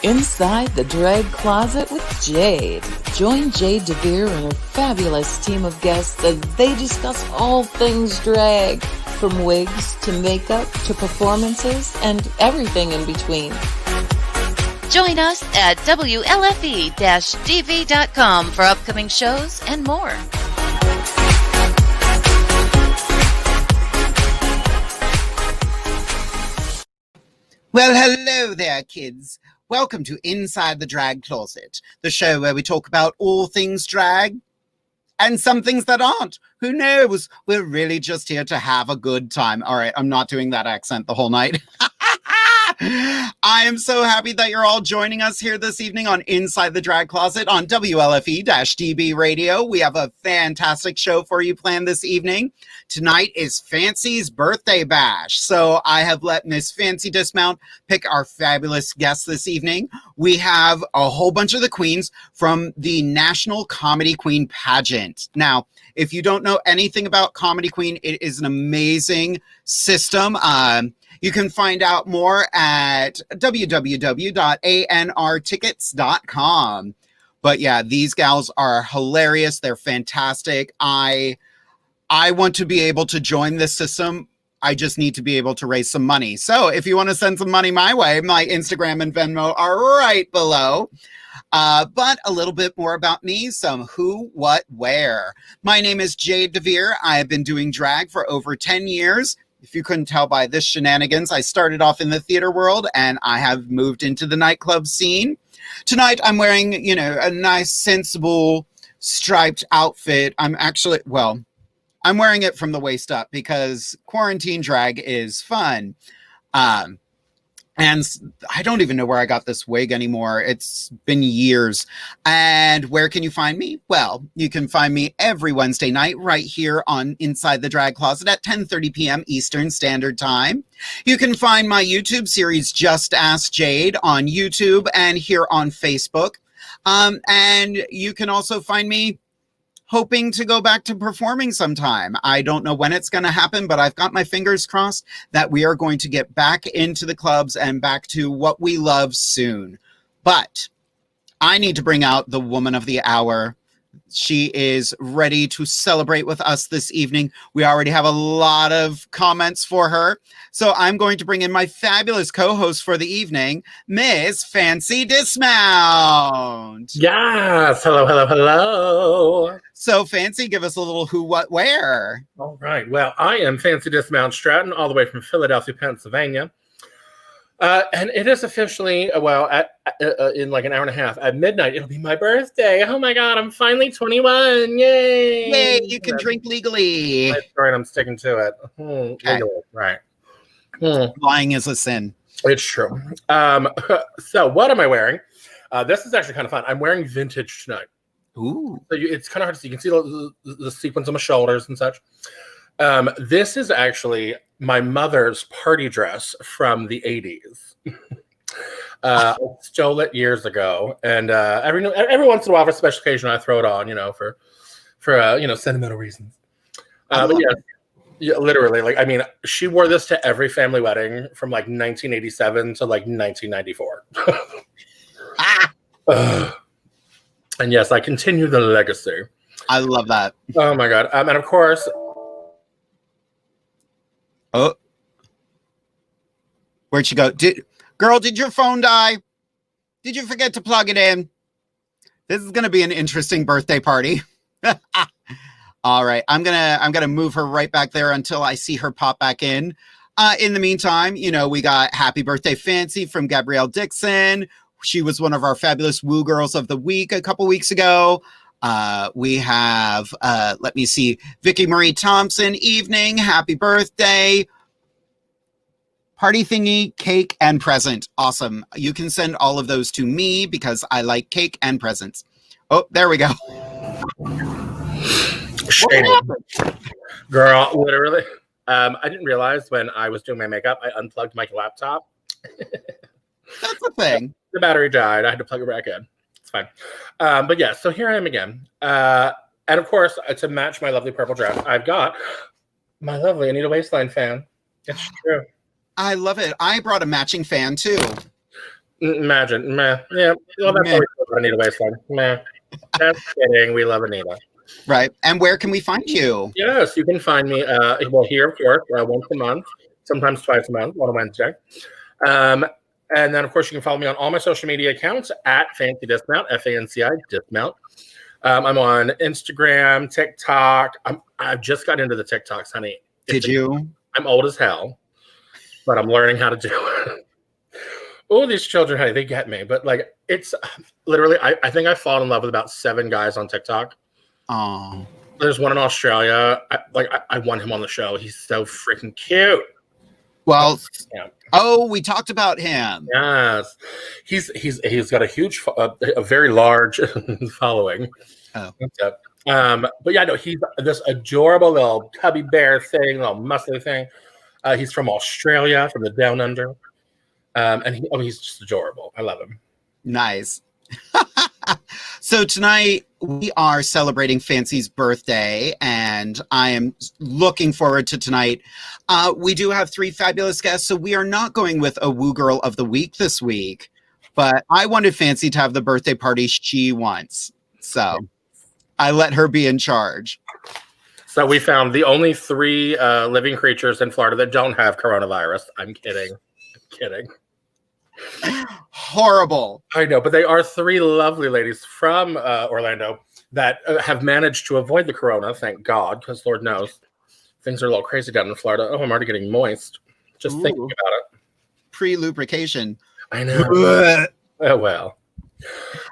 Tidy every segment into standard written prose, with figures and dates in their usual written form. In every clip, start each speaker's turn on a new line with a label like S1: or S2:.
S1: Inside the Drag Closet with Jade. Join Jade DeVere and her fabulous team of guests as they discuss all things drag, from wigs to makeup to performances and everything in between.
S2: Join us at WLFE-DV.com for upcoming shows and more.
S3: Well, hello there, kids. Welcome to Inside the Drag Closet, the show where we talk about all things drag and some things that aren't. Who knows? We're really just here to have a good time. All right, I'm not doing that accent the whole night. I am so happy that you're all joining us here this evening on Inside the Drag Closet on WLFE-DB Radio. We have a fantastic show for you planned this evening. Tonight is Fanci's birthday bash, so I have let Miss Fanci DisMount pick our fabulous guests this evening. We have a whole bunch of the queens from the National Comedy Queen pageant. Now, if you don't know anything about Comedy Queen, it is an amazing system. You can find out more at www.anrtickets.com. But yeah, these gals are hilarious. They're fantastic. I want to be able to join this system. I just need to be able to raise some money. So if you want to send some money my way, my Instagram and Venmo are right below. But a little bit more about me, some who, what, where. My name is Jade DeVere. I have been doing drag for over 10 years. If you couldn't tell by this shenanigans, I started off in the theater world and I have moved into the nightclub scene. Tonight, I'm wearing, a nice, sensible, striped outfit. I'm wearing it from the waist up because quarantine drag is fun. And I don't even know where I got this wig anymore. It's been years. And where can you find me? Well, you can find me every Wednesday night right here on Inside the Drag Closet at 10:30 p.m. Eastern Standard Time. You can find my YouTube series, Just Ask Jade, on YouTube and here on Facebook. And you can also find me hoping to go back to performing sometime. I don't know when it's going to happen, but I've got my fingers crossed that we are going to get back into the clubs and back to what we love soon. But I need to bring out the woman of the hour. She is ready to celebrate with us this evening. We already have a lot of comments for her. So I'm going to bring in my fabulous co-host for the evening, Miss Fanci DisMount.
S4: Yes. Hello, hello, hello.
S3: So Fanci, give us a little who, what, where.
S4: All right. Well, I am Fanci DisMount Stratton, all the way from Philadelphia, Pennsylvania. And it is officially, in like an hour and a half, at midnight, it'll be my birthday. Oh my God, I'm finally 21. Yay.
S3: Yay, you can drink legally.
S4: That's right, I'm sticking to it.
S3: Okay.
S4: Right.
S3: Lying is a sin.
S4: It's true. So what am I wearing? This is actually kind of fun. I'm wearing vintage tonight.
S3: Ooh.
S4: So it's kind of hard to see. You can see the sequins on my shoulders and such. This is actually my mother's party dress from the 80s. I stole it years ago, and every once in a while, for special occasion, I throw it on, for sentimental reasons. But yeah, literally, she wore this to every family wedding from 1987 to 1994. And yes, I continue the legacy.
S3: I love that.
S4: Oh my God! And of course.
S3: Oh, where'd she go? Did your phone die? Did you forget to plug it in? This is gonna be an interesting birthday party. All right, I'm gonna move her right back there until I see her pop back in. In the meantime, we got Happy Birthday Fanci from Gabrielle Dixon. She was one of our fabulous Woo Girls of the Week a couple weeks ago. We have, let me see, Vicky Marie Thompson, evening, happy birthday. Party thingy, cake, and present. Awesome. You can send all of those to me because I like cake and presents. Oh, there we go.
S4: Shady. Girl, literally. I didn't realize when I was doing my makeup, I unplugged my laptop.
S3: That's the thing.
S4: The battery died. I had to plug it back in. It's fine. But yeah, so here I am again. And of course, to match my lovely purple dress, I've got my lovely Anita Waistline fan. It's true.
S3: I love it. I brought a matching fan too.
S4: Imagine. Meh. Yeah. Well, that's
S3: Meh.
S4: why we love Anita Waistline. Meh. Just kidding. We love Anita.
S3: Right. And where can we find you?
S4: Yes, you can find me, well, here, of course, once a month, sometimes twice a month on a Wednesday. And then, of course, you can follow me on all my social media accounts at Fancy DisMount, Fanci DisMount. I'm on Instagram, TikTok. I've just got into the TikToks, honey.
S3: Did you?
S4: I'm old as hell, but I'm learning how to do it. Oh, these children, honey, they get me. But like, it's literally, I think I fall in love with about 7 guys on TikTok.
S3: Oh.
S4: There's one in Australia. I want him on the show. He's so freaking cute.
S3: Well,
S4: yeah.
S3: Oh, we talked about him.
S4: Yes, he's got a huge, a very large following.
S3: Oh,
S4: but yeah, no, he's this adorable little cubby bear thing, little muscly thing. He's from Australia, from the Down Under, and he's just adorable. I love him.
S3: Nice. So tonight we are celebrating Fancy's birthday, and I am looking forward to tonight. We do have 3 fabulous guests, so we are not going with a Woo Girl of the Week this week, but I wanted Fancy to have the birthday party she wants, so I let her be in charge.
S4: So we found the only 3 living creatures in Florida that don't have coronavirus. I'm kidding.
S3: Horrible.
S4: I know, but they are 3 lovely ladies from Orlando that have managed to avoid the corona, thank God, because Lord knows things are a little crazy down in Florida. Oh, I'm already getting moist just thinking about it.
S3: Pre-lubrication.
S4: I know. Oh, well.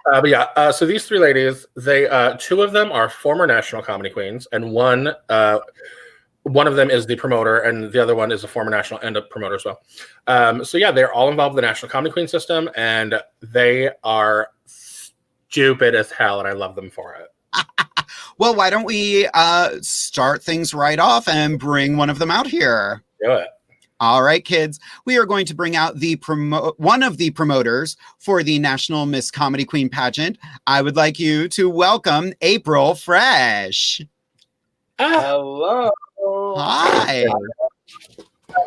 S4: But yeah, so these 3 ladies, they 2 of them are former national comedy queens, and one of them is the promoter, and the other one is a former national and a promoter as well. So yeah, they're all involved in the National Comedy Queen system, and they are stupid as hell, and I love them for it.
S3: Well, why don't we start things right off and bring one of them out here?
S4: Do it.
S3: All right, kids. We are going to bring out one of the promoters for the National Miss Comedy Queen pageant. I would like you to welcome April Fresh.
S5: Hello.
S3: Hi.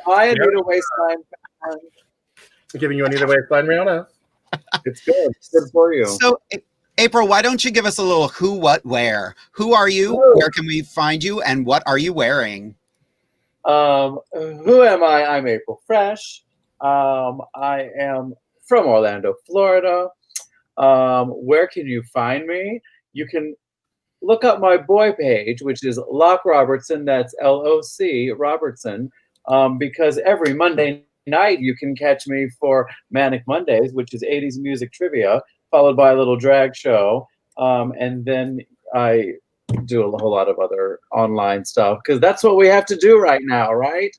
S5: Hi, Anita Waistline.
S4: Giving you Anita Waistline, Rihanna.
S5: It's good. It's good for you.
S3: So, April, why don't you give us a little who, what, where? Who are you? Where can we find you? And what are you wearing?
S5: Who am I? I'm April Fresh. I am from Orlando, Florida. Where can you find me? You can look up my boy page, which is Locke Robertson. That's LOC Robertson. Because every Monday night you can catch me for Manic Mondays, which is 80s music trivia, followed by a little drag show. And then I do a whole lot of other online stuff because that's what we have to do right now, right?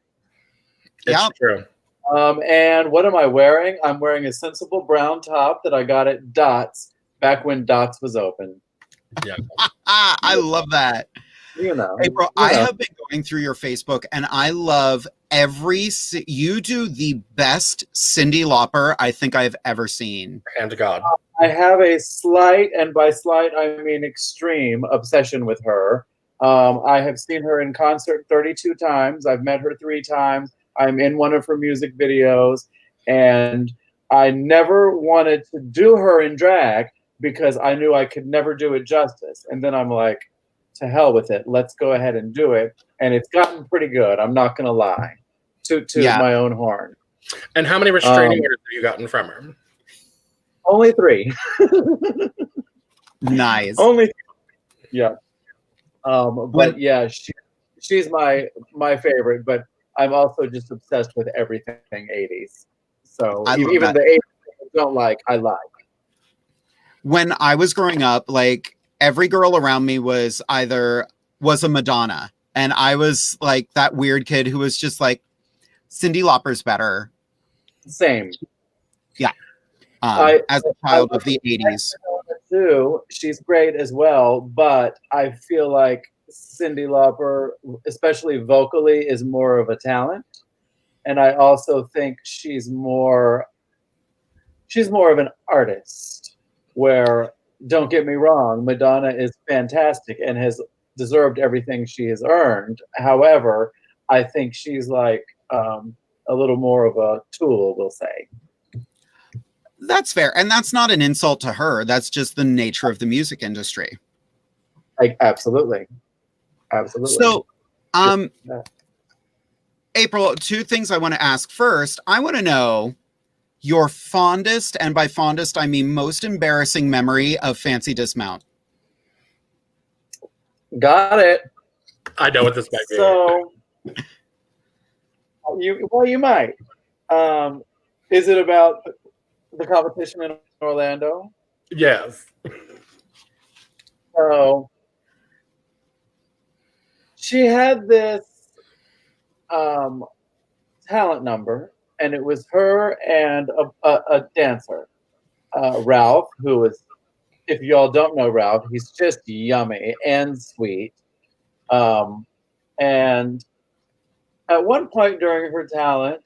S3: Yeah,
S4: true.
S5: And what am I wearing? I'm wearing a sensible brown top that I got at Dots back when Dots was open.
S4: Yeah.
S3: I love that.
S5: You know,
S3: April, I have been going through your Facebook, and I love you do the best Cyndi Lauper I think I've ever seen.
S4: Hand to God.
S5: I have a slight, and by slight I mean extreme, obsession with her. I have seen her in concert 32 times. I've met her 3 times. I'm in one of her music videos, and I never wanted to do her in drag because I knew I could never do it justice. And then I'm like, to hell with it. Let's go ahead and do it. And it's gotten pretty good. I'm not going to lie. To my own horn.
S4: And how many restraining orders have you gotten from her?
S5: Only 3.
S3: Nice.
S5: Only 3. Yeah. But yeah, she's my favorite, but I'm also just obsessed with everything 80s. So even the 80s I don't like, I like.
S3: When I was growing up, like every girl around me was a Madonna. And I was like that weird kid who was just like, Cyndi Lauper's better.
S5: Same.
S3: Yeah. As a child of the 80s.
S5: Too, she's great as well, but I feel like Cyndi Lauper, especially vocally, is more of a talent. And I also think she's more of an artist, where, don't get me wrong, Madonna is fantastic and has deserved everything she has earned. However, I think she's like a little more of a tool, we'll say.
S3: That's fair. And that's not an insult to her. That's just the nature of the music industry.
S5: Like, absolutely. Absolutely.
S3: So, April, two things I want to ask. First, I want to know your fondest, and by fondest, I mean most embarrassing memory of Fanci DisMount.
S5: Got it.
S4: I know what this might be.
S5: So, you might. Is it about the competition in Orlando?
S4: Yes.
S5: So, she had this talent number, and it was her and a dancer, Ralph, who is, if y'all don't know Ralph, he's just yummy and sweet. And at one point during her talent,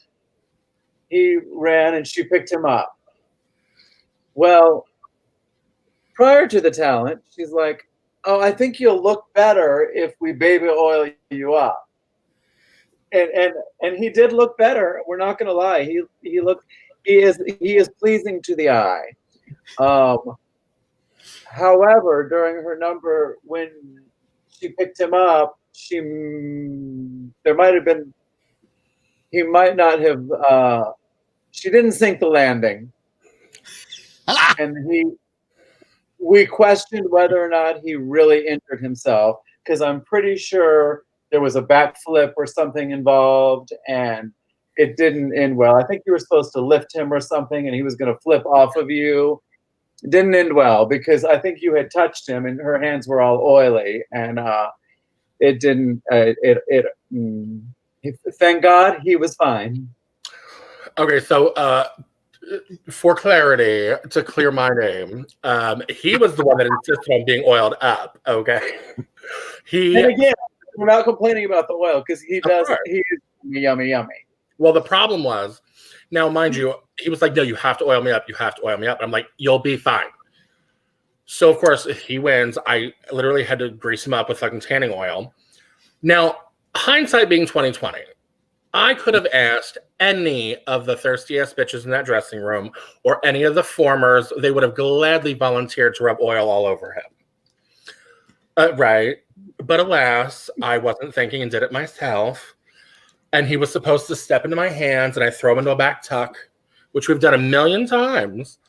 S5: he ran and she picked him up. Well, prior to the talent, she's like, "Oh, I think you'll look better if we baby oil you up." And he did look better. We're not going to lie. He is pleasing to the eye. However, during her number, when she picked him up, he might not have. She didn't sink the landing, and we questioned whether or not he really injured himself, because I'm pretty sure there was a backflip or something involved, and it didn't end well. I think you were supposed to lift him or something, and he was going to flip off of you. It didn't end well because I think you had touched him, and her hands were all oily, and it didn't. Thank God he was fine.
S4: Okay, so for clarity, to clear my name, he was the one that insisted on being oiled up. Okay,
S5: And again, we're not complaining about the oil because he does. He is yummy.
S4: Well, the problem was, now mind you, he was like, "No, you have to oil me up. You have to oil me up." And I'm like, "You'll be fine." So of course he wins. I literally had to grease him up with fucking tanning oil. Now, hindsight being 2020, I could have asked any of the thirsty ass bitches in that dressing room or any of the formers. They would have gladly volunteered to rub oil all over him. Right. But alas, I wasn't thinking and did it myself. And he was supposed to step into my hands and I throw him into a back tuck, which we've done a million times,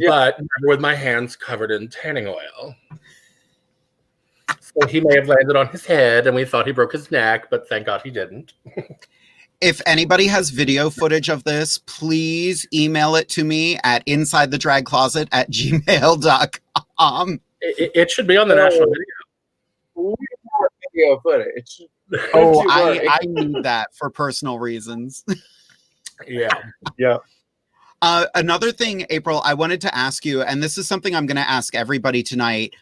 S4: but never with my hands covered in tanning oil. So he may have landed on his head and we thought he broke his neck, but thank God he didn't.
S3: If anybody has video footage of this, please email it to me at insidethedragcloset@gmail.com.
S4: It should be on the national video.
S5: We have video footage.
S3: Oh, I need that for personal reasons.
S4: Yeah.
S3: Another thing, April, I wanted to ask you, and this is something I'm going to ask everybody tonight,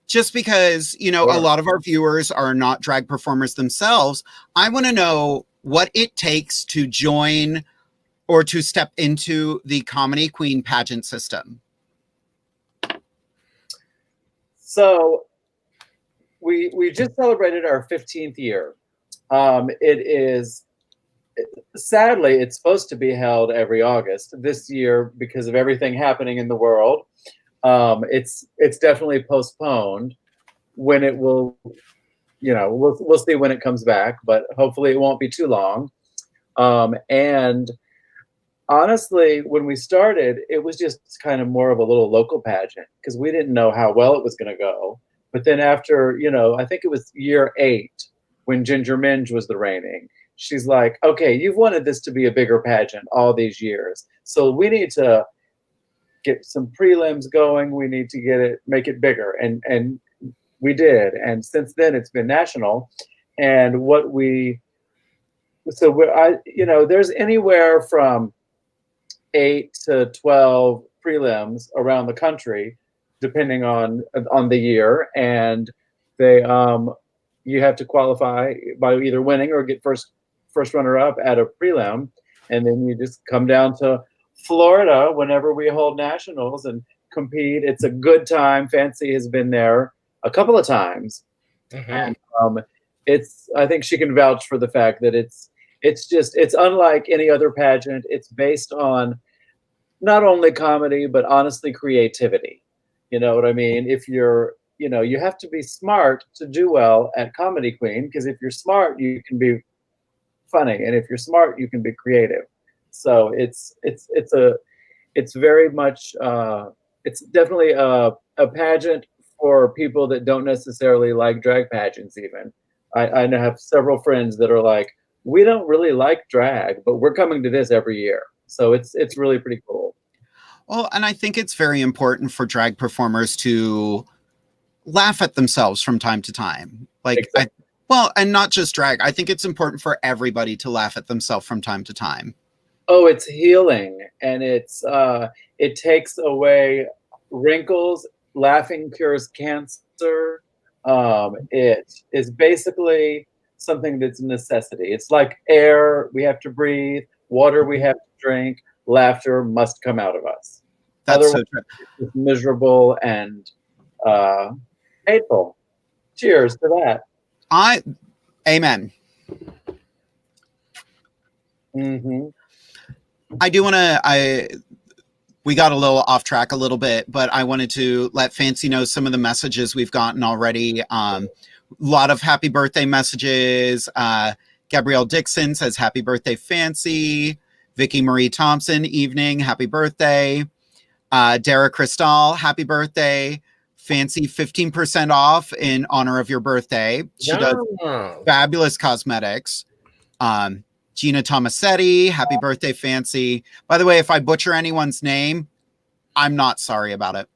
S3: just because, a lot of our viewers are not drag performers themselves. I want to know what it takes to join or to step into the Comedy Queen pageant system.
S5: So we just celebrated our 15th year. Sadly, it's supposed to be held every August. This year, because of everything happening in the world, it's definitely postponed. When it will, we'll see when it comes back, but hopefully it won't be too long. And honestly, when we started, it was just kind of more of a little local pageant because we didn't know how well it was going to go. But then after, I think it was year 8 when Ginger Minge was the reigning. She's like, "Okay, you've wanted this to be a bigger pageant all these years. So we need to get some prelims going. We need to make it bigger." And we did. And since then it's been national. And there's anywhere from 8 to 12 prelims around the country, depending on the year. And they, you have to qualify by either winning or get first runner up at a prelim, and then you just come down to Florida whenever we hold nationals and compete. It's a good time. Fanci has been there a couple of times, and I think she can vouch for the fact that it's unlike any other pageant. It's based on not only comedy, but honestly creativity. You know what I mean? If you're, you have to be smart to do well at Comedy Queen, because if you're smart, you can be funny, and if you're smart, you can be creative. So it's very much it's definitely a pageant for people that don't necessarily like drag pageants. Even I have several friends that are like, we don't really like drag, but we're coming to this every year. So it's really pretty cool.
S3: Well, and I think it's very important for drag performers to laugh at themselves from time to time. Like,
S5: Exactly.
S3: and not just drag. I think it's important for everybody to laugh at themselves from time to time.
S5: Oh, it's healing, and it takes away wrinkles. Laughing cures cancer. It is basically something that's a necessity. It's like air we have to breathe, water we have to drink, laughter must come out of us.
S3: That's
S5: Otherwise,
S3: so true.
S5: it's miserable and hateful. Cheers to that.
S3: Amen.
S5: Mm-hmm.
S3: I do want to, we got a little off track a little bit, but I wanted to let Fanci know some of the messages we've gotten already. A lot of happy birthday messages. Gabrielle Dixon says, happy birthday, Fanci. Vicky Marie Thompson, evening, happy birthday. Dara Cristal, happy birthday. Fanci, 15% off in honor of your birthday. She does fabulous cosmetics. Gina Tomasetti, happy birthday, Fanci. By the way, if I butcher anyone's name, I'm not sorry about it.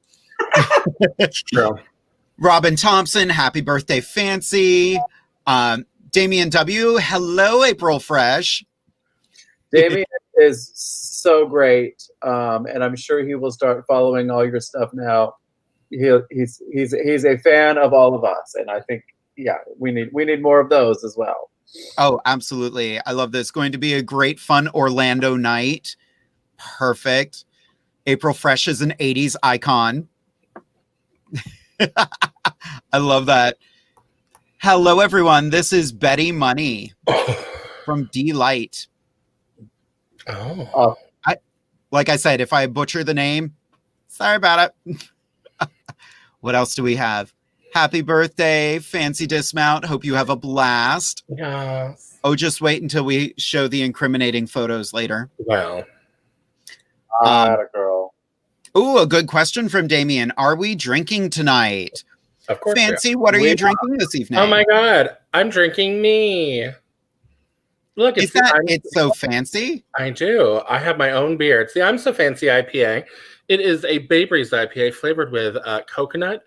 S4: It's true.
S3: Robin Thompson, happy birthday, Fanci. Damian W, hello, April Fresh.
S5: Damien is so great, and I'm sure he will start following all your stuff now. He's a fan of all of us, and I think we need more of those as well.
S3: Oh, absolutely. I love this. Going to be a great, fun Orlando night. Perfect. April Fresh is an 80s icon. I love that. Hello, everyone. This is Betty Money from D-Light.
S4: Oh.
S3: Like I said, if I butcher the name, sorry about it. What else do we have? Happy birthday, Fancy Dismount. Hope you have a blast.
S4: Yes.
S3: Oh, just wait until we show the incriminating photos later.
S4: Well.
S5: A girl.
S3: Ooh, a good question from Damien. Are we drinking tonight?
S4: Of course.
S3: Fancy, what are you drinking this evening?
S4: Oh my God. I'm drinking me. Look,
S3: it's so fancy.
S4: I do. I have my own beer. It's the I'm So Fancy IPA. It is a Bay Breeze IPA flavored with coconut,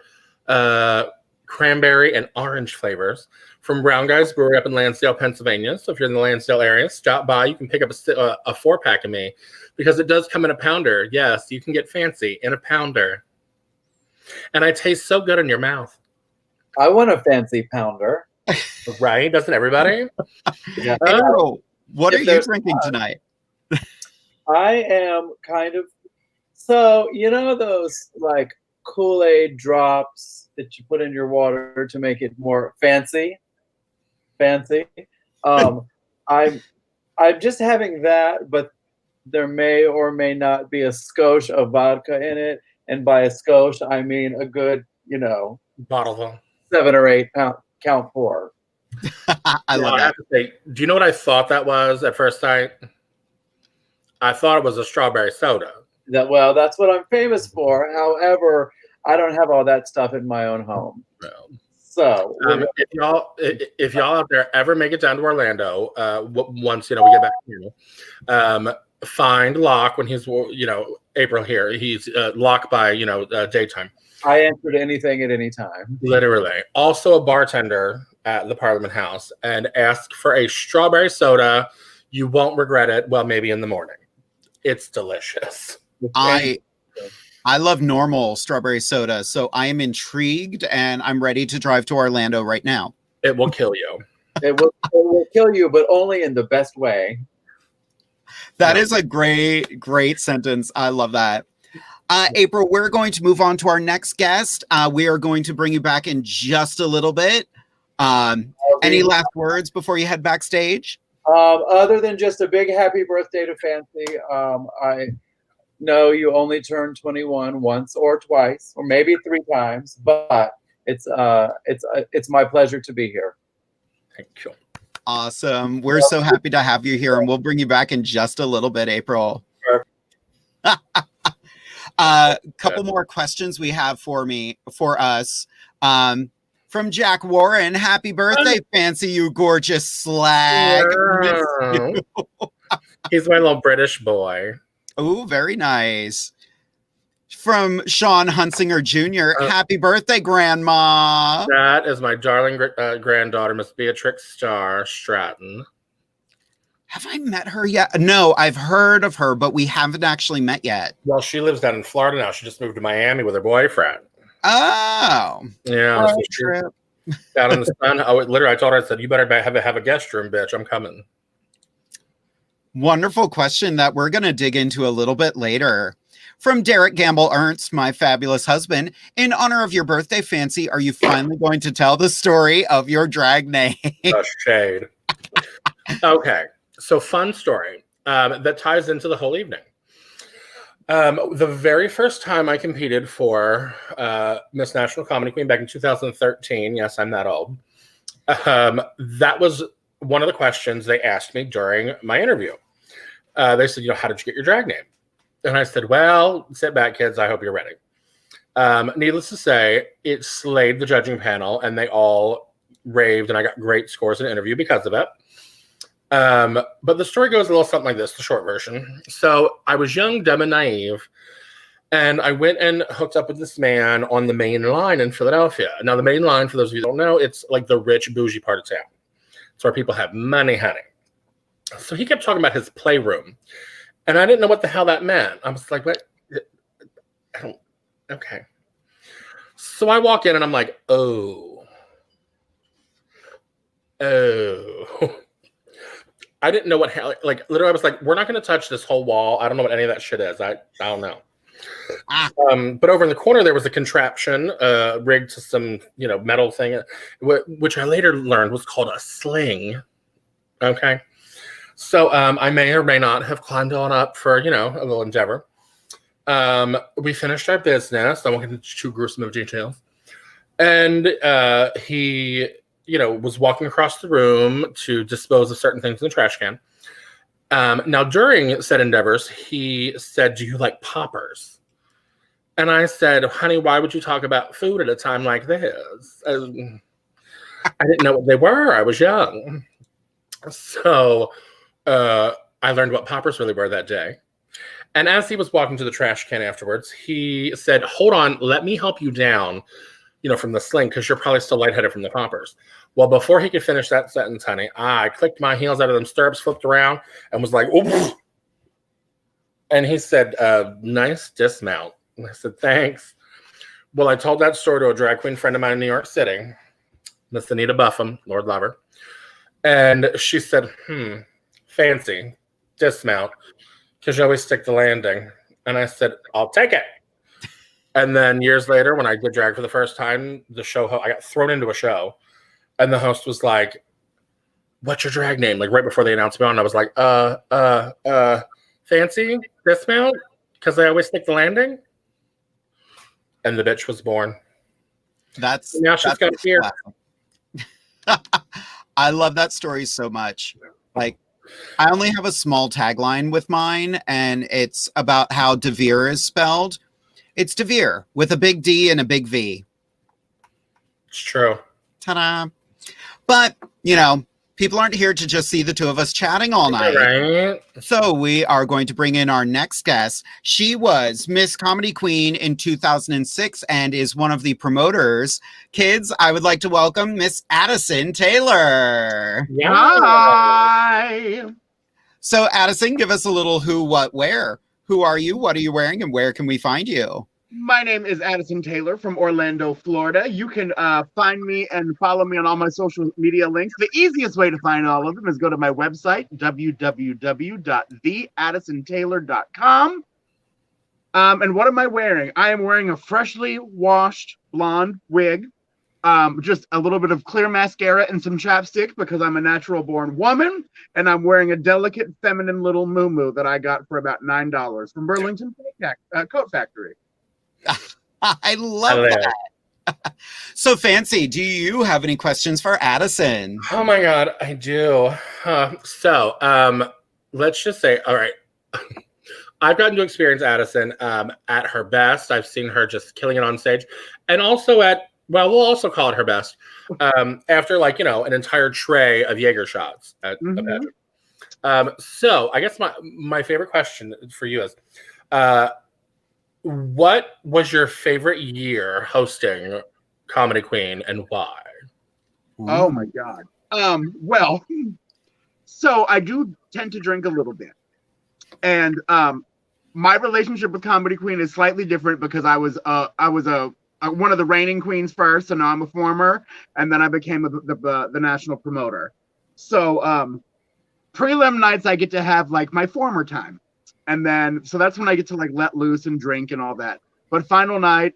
S4: cranberry, and orange flavors from Brown Guys Brewery up in Lansdale, Pennsylvania. So if you're in the Lansdale area, stop by. You can pick up a 4-pack of me because it does come in a pounder. Yes, you can get fancy in a pounder. And I taste so good in your mouth.
S5: I want a fancy pounder.
S4: Right? Doesn't everybody?
S5: Yeah.
S3: Oh, what are you drinking tonight?
S5: I am kind of, so you know those like Kool-Aid drops that you put in your water to make it more fancy. I'm just having that, but there may or may not be a skosh of vodka in it, and by a skosh I mean a good,
S4: bottle
S5: 7 or 8 pound, count 4.
S3: I love
S4: I
S3: that.
S4: have to say, do you know what I thought that was at first sight? I thought it was a strawberry soda.
S5: That's what I'm famous for. However, I don't have all that stuff in my own home.
S4: No.
S5: So
S4: if y'all out there ever make it down to Orlando, once we get back here, find Locke when he's April here. He's Locke by daytime.
S5: I answer to anything at any time.
S4: Literally. Also a bartender at the Parliament House, and ask for a strawberry soda. You won't regret it. Well, maybe in the morning. It's delicious.
S3: I love normal strawberry soda, so I am intrigued and I'm ready to drive to Orlando right now.
S4: It will kill you.
S5: It will kill you, but only in the best way.
S3: That is a great sentence. I love that. April, we're going to move on to our next guest. We are going to bring you back in just a little bit. Any last words before you head backstage?
S5: Other than just a big happy birthday to Fancy, know you only turned 21 once or twice, or maybe 3 times, but it's my pleasure to be here.
S4: Thank you.
S3: Awesome. We're so happy to have you here, and we'll bring you back in just a little bit, April. Couple more questions we have for us. From Jack Warren, happy birthday, Fancy, you gorgeous slag.
S4: Wow. He's my little British boy.
S3: Oh, very nice. From Sean Hunsinger Jr., happy birthday, Grandma.
S4: That is my darling granddaughter, Miss Beatrix Starr Stratton.
S3: Have I met her yet? No, I've heard of her, but we haven't actually met yet.
S4: Well, she lives down in Florida now. She just moved to Miami with her boyfriend.
S3: Oh.
S4: Yeah. So down in the sun. Literally, I told her, I said, you better have a guest room, bitch. I'm coming.
S3: Wonderful question that we're going to dig into a little bit later. From Derek Gamble Ernst, my fabulous husband, in honor of your birthday, Fancy, are you finally going to tell the story of your drag name?
S4: Shade. Okay. So fun story that ties into the whole evening. The very first time I competed for Miss National Comedy Queen back in 2013, yes, I'm that old, that was one of the questions they asked me during my interview. They said, how did you get your drag name? And I said, well, sit back, kids. I hope you're ready. Needless to say, it slayed the judging panel, and they all raved, and I got great scores in the interview because of it. But the story goes a little something like this, the short version. So I was young, dumb, and naive, and I went and hooked up with this man on the main line in Philadelphia. Now, the main line, for those of you who don't know, it's like the rich, bougie part of town. It's where people have money, honey. So he kept talking about his playroom, and I didn't know what the hell that meant. I was like, what? I don't, okay. So I walk in, and I'm like, oh. I didn't know what hell, like, literally, I was like, we're not going to touch this whole wall. I don't know what any of that shit is. I don't know. But over in the corner, there was a contraption rigged to some, metal thing, which I later learned was called a sling. Okay. So I may or may not have climbed on up for, a little endeavor. We finished our business. I won't get into too gruesome of details. And he was walking across the room to dispose of certain things in the trash can. Now, during said endeavors, he said, do you like poppers? And I said, honey, why would you talk about food at a time like this? I didn't know what they were. I was young. So I learned what poppers really were that day. And as he was walking to the trash can afterwards, he said, hold on, let me help you down, from the sling, because you're probably still lightheaded from the poppers. Well, before he could finish that sentence, honey, I clicked my heels out of them stirrups, flipped around, and was like, oops. And he said, nice dismount. And I said, thanks. Well, I told that story to a drag queen friend of mine in New York City, Miss Anita Buffum, Lord love her. And she said, fancy, dismount, because you always stick the landing. And I said, I'll take it. And then years later, when I did drag for the first time, I got thrown into a show, and the host was like, what's your drag name? Like right before they announced me on, I was like, fancy, dismount, because I always stick the landing. And the bitch was born. Now she's got here.
S3: I love that story so much. Like, I only have a small tagline with mine, and it's about how DeVere is spelled. It's DeVere with a big D and a big V.
S4: It's true.
S3: Ta-da. But, people aren't here to just see the two of us chatting all night.
S4: Right.
S3: So we are going to bring in our next guest. She was Miss Comedy Queen in 2006 and is one of the promoters. Kids, I would like to welcome Miss Addison Taylor.
S4: Yeah.
S6: Hi.
S3: So Addison, give us a little who, what, where. Who are you? What are you wearing? And where can we find you?
S6: My name is Addison Taylor from Orlando, Florida. You can find me and follow me on all my social media links. The easiest way to find all of them is go to my website, www.theaddisontaylor.com. And what am I wearing? I am wearing a freshly washed blonde wig. just a little bit of clear mascara and some chapstick because I'm a natural born woman, and I'm wearing a delicate feminine little muumuu that I got for about $9 from Burlington Coat Factory.
S3: I love that. So, Fancy, do you have any questions for Addison?
S4: Oh my God, I do. Let's just say, all right. I've gotten to experience Addison at her best. I've seen her just killing it on stage. And also we'll also call it her best, after an entire tray of Jaeger shots at a pageant. So I guess my favorite question for you is, what was your favorite year hosting Comedy Queen and why?
S6: Oh my God. Well, so I do tend to drink a little bit. And my relationship with Comedy Queen is slightly different because I was one of the reigning queens first, and now I'm a former, and then I became the national promoter. So prelim nights I get to have like my former time, and then so that's when I get to like let loose and drink and all that. But final night,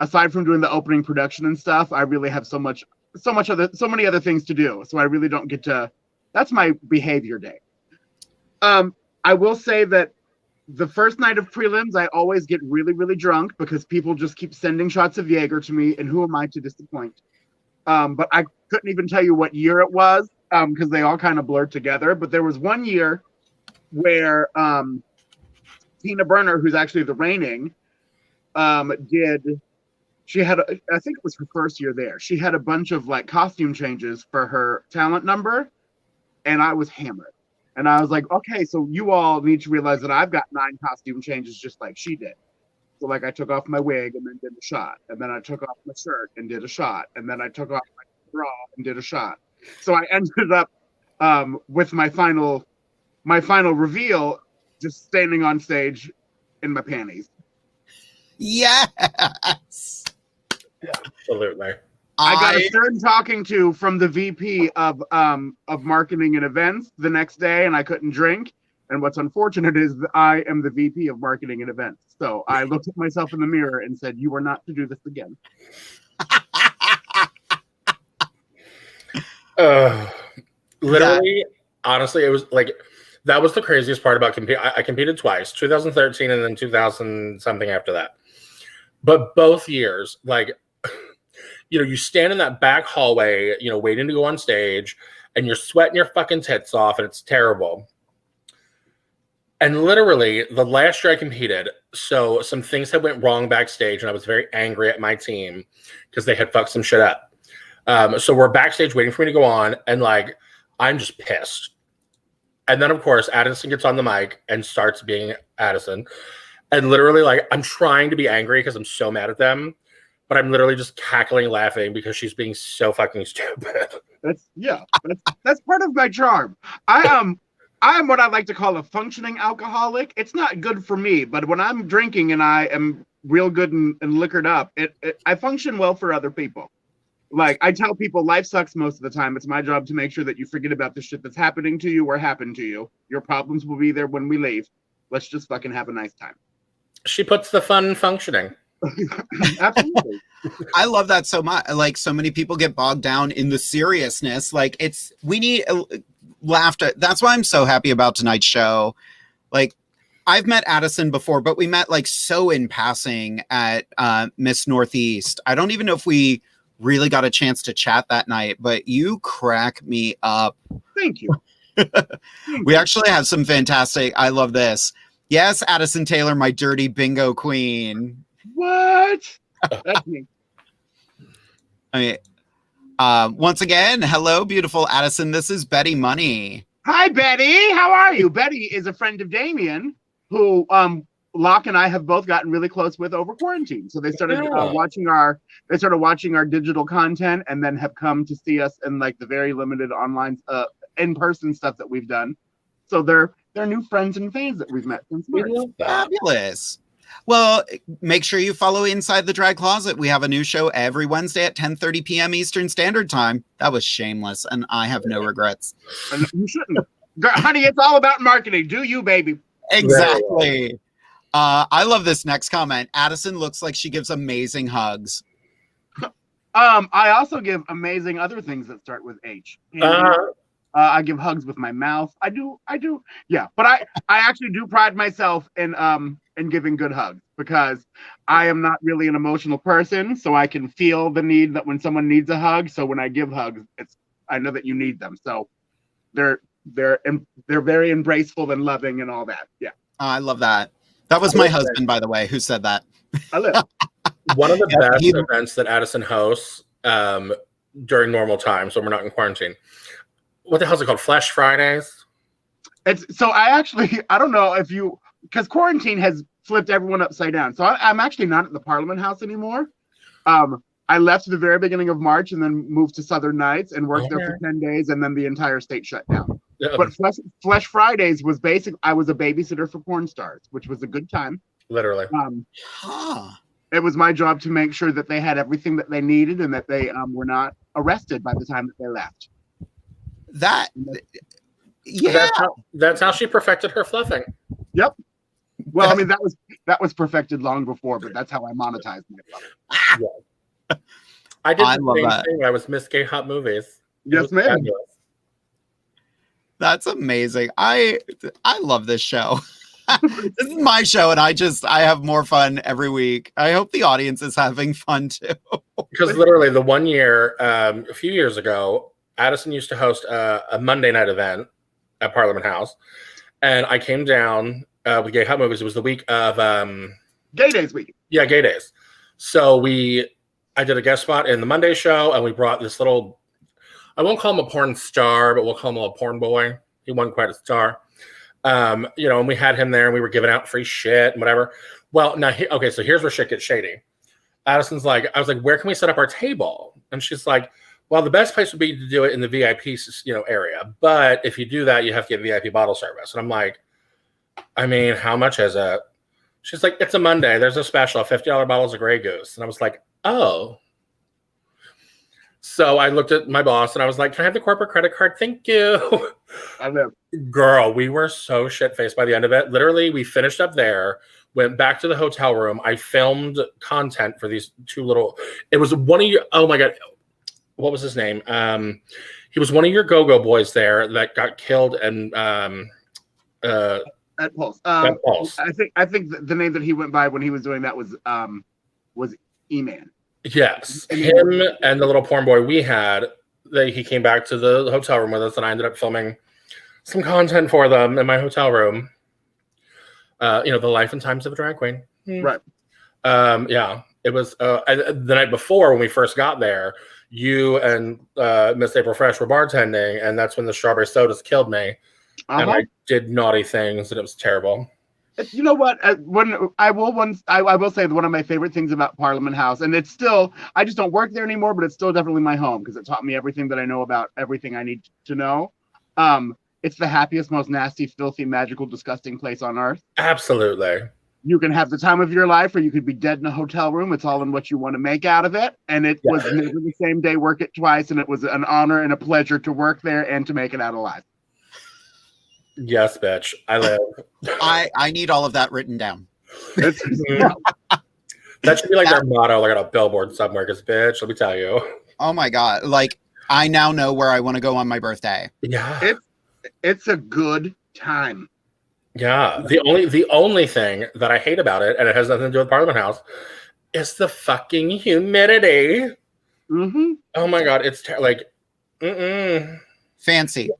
S6: aside from doing the opening production and stuff, I really have so many other things to do. So I really don't get to. That's my behavior day. I will say that the first night of prelims, I always get really, really drunk because people just keep sending shots of Jaeger to me, and who am I to disappoint? But I couldn't even tell you what year it was because they all kind of blurred together. But there was one year where Tina Burner, who's actually the reigning, I think it was her first year there. She had a bunch of like costume changes for her talent number, and I was hammered. And I was like, okay, so you all need to realize that I've got 9 costume changes just like she did. So like I took off my wig and then did a shot. And then I took off my shirt and did a shot. And then I took off my bra and did a shot. So I ended up with my final reveal just standing on stage in my panties.
S3: Yes.
S4: Yeah, absolutely.
S6: I got a stern talking to from the VP of marketing and events the next day, and I couldn't drink. And what's unfortunate is that I am the VP of marketing and events. So I looked at myself in the mirror and said, "You are not to do this again."
S4: Literally, honestly, it was like that was the craziest part about competing. I competed twice, 2013 and then 2000 something after that. But both years, like. You stand in that back hallway, waiting to go on stage, and you're sweating your fucking tits off, and it's terrible. And literally, the last year I competed, so some things had went wrong backstage, and I was very angry at my team because they had fucked some shit up. So we're backstage waiting for me to go on, and like, I'm just pissed. And then, of course, Addison gets on the mic and starts being Addison. And literally, like, I'm trying to be angry because I'm so mad at them. But I'm literally just cackling, laughing because she's being so fucking stupid. That's part of my charm. I am what I like to call a functioning alcoholic. It's not good for me, but when I'm drinking and I am real good and liquored up, I function well for other people. Like I tell people, life sucks most of the time. It's my job to make sure that you forget about the shit that's happening to you or happened to you. Your problems will be there when we leave. Let's just fucking have a nice time. She puts the fun in functioning.
S6: Absolutely.
S3: I love that so much. Like so many people get bogged down in the seriousness. Like we need laughter. That's why I'm so happy about tonight's show. Like I've met Addison before, but we met like so in passing at Miss Northeast. I don't even know if we really got a chance to chat that night, but you crack me up.
S6: Thank you.
S3: We actually have some fantastic. I love this. Yes, Addison Taylor, my dirty bingo queen.
S6: What? That's me.
S3: I mean, once again, hello, beautiful Addison. This is Betty Money.
S6: Hi, Betty. How are you? Betty is a friend of Damien, who Locke and I have both gotten really close with over quarantine. So they started watching our digital content, and then have come to see us in like the very limited online, in-person stuff that we've done. So they're new friends and fans that we've met since March.
S3: Fabulous. Well, make sure you follow Inside the Drag Closet. We have a new show every Wednesday at 10:30 p.m. Eastern Standard Time. That was shameless, and I have no regrets.
S6: And you shouldn't. Honey, it's all about marketing. Do you, baby?
S3: Exactly. I love this next comment. Addison looks like she gives amazing hugs.
S6: I also give amazing other things that start with H. I give hugs with my mouth. I do. Yeah, but I actually do pride myself in giving good hugs because I am not really an emotional person, so I can feel the need that when someone needs a hug. So when I give hugs, I know that you need them. So they're very embraceful and loving and all that. Yeah,
S3: I love that. That was my husband, by the way, who said that.
S6: I live.
S4: One of the best events that Addison hosts during normal times when we're not in quarantine. What the hell is it called? Flash Fridays?
S6: I don't know if you, because quarantine has flipped everyone upside down. So I'm actually not at the Parliament House anymore. I left at the very beginning of March and then moved to Southern Nights and worked there for 10 days, and then the entire state shut down. Yeah. But Flesh Fridays was I was a babysitter for porn stars, which was a good time.
S4: Literally.
S6: It was my job to make sure that they had everything that they needed and that they were not arrested by the time that they left.
S3: Yeah.
S4: That's how she perfected her fluffing.
S6: Yep. Well, I mean, that was perfected long before, but that's how I monetized my fluffing.
S4: Yeah. I did the same thing. I was Miss Gay Hot Movies.
S6: Yes, ma'am.
S4: Fabulous.
S3: That's amazing. I love this show. This is my show, and I have more fun every week. I hope the audience is having fun too.
S4: Because literally, the one year, a few years ago, Addison used to host a Monday night event at Parliament House, and I came down with Gay Hot Movies. It was the week of
S6: Gay Days week.
S4: Yeah, Gay Days. So I did a guest spot in the Monday show, and we brought this little. I won't call him a porn star, but we'll call him a porn boy. He wasn't quite a star. And we had him there and we were giving out free shit and whatever. Well, now, so here's where shit gets shady. Addison's like, I was like, where can we set up our table? And she's like, well, the best place would be to do it in the VIP, area. But if you do that, you have to get VIP bottle service. And I'm like, I mean, how much is it? She's like, it's a Monday. There's a special, $50 bottles of Grey Goose. And I was like, oh. So I looked at my boss and I was like, can I have the corporate credit card? Thank you.
S6: I know.
S4: Girl, we were so shit-faced by the end of it. Literally, we finished up there, went back to the hotel room. I filmed content for these two little... It was one of your... Oh, my God. What was his name? He was one of your go-go boys there that got killed and...
S6: At Pulse.
S4: At Pulse.
S6: I think the name that he went by when he was doing that was E-Man.
S4: Yes, him and the little porn boy we had. He came back to the hotel room with us, and I ended up filming some content for them in my hotel room. The life and times of a drag queen.
S6: Right.
S4: Yeah, it was the night before when we first got there. You and Miss April Fresh were bartending, and that's when the strawberry sodas killed me. And I did naughty things, and it was terrible.
S6: You know what? I will say that one of my favorite things about Parliament House, and it's still, I just don't work there anymore, but it's still definitely my home because it taught me everything that I know about everything I need to know. It's the happiest, most nasty, filthy, magical, disgusting place on earth.
S4: Absolutely.
S6: You can have the time of your life, or you could be dead in a hotel room. It's all in what you want to make out of it. And it was never the same day, work it twice, and it was an honor and a pleasure to work there and to make it out alive.
S4: Yes, bitch. I live.
S3: I need all of that written down.
S4: That should be like their motto, like on a billboard somewhere. Because, bitch, let me tell you.
S3: Oh my God! Like I now know where I want to go on my birthday.
S4: Yeah,
S6: it's a good time.
S4: Yeah. The only thing that I hate about it, and it has nothing to do with Parliament House, is the fucking humidity.
S6: Mm-hmm.
S4: Oh my God, it's
S3: Fancy.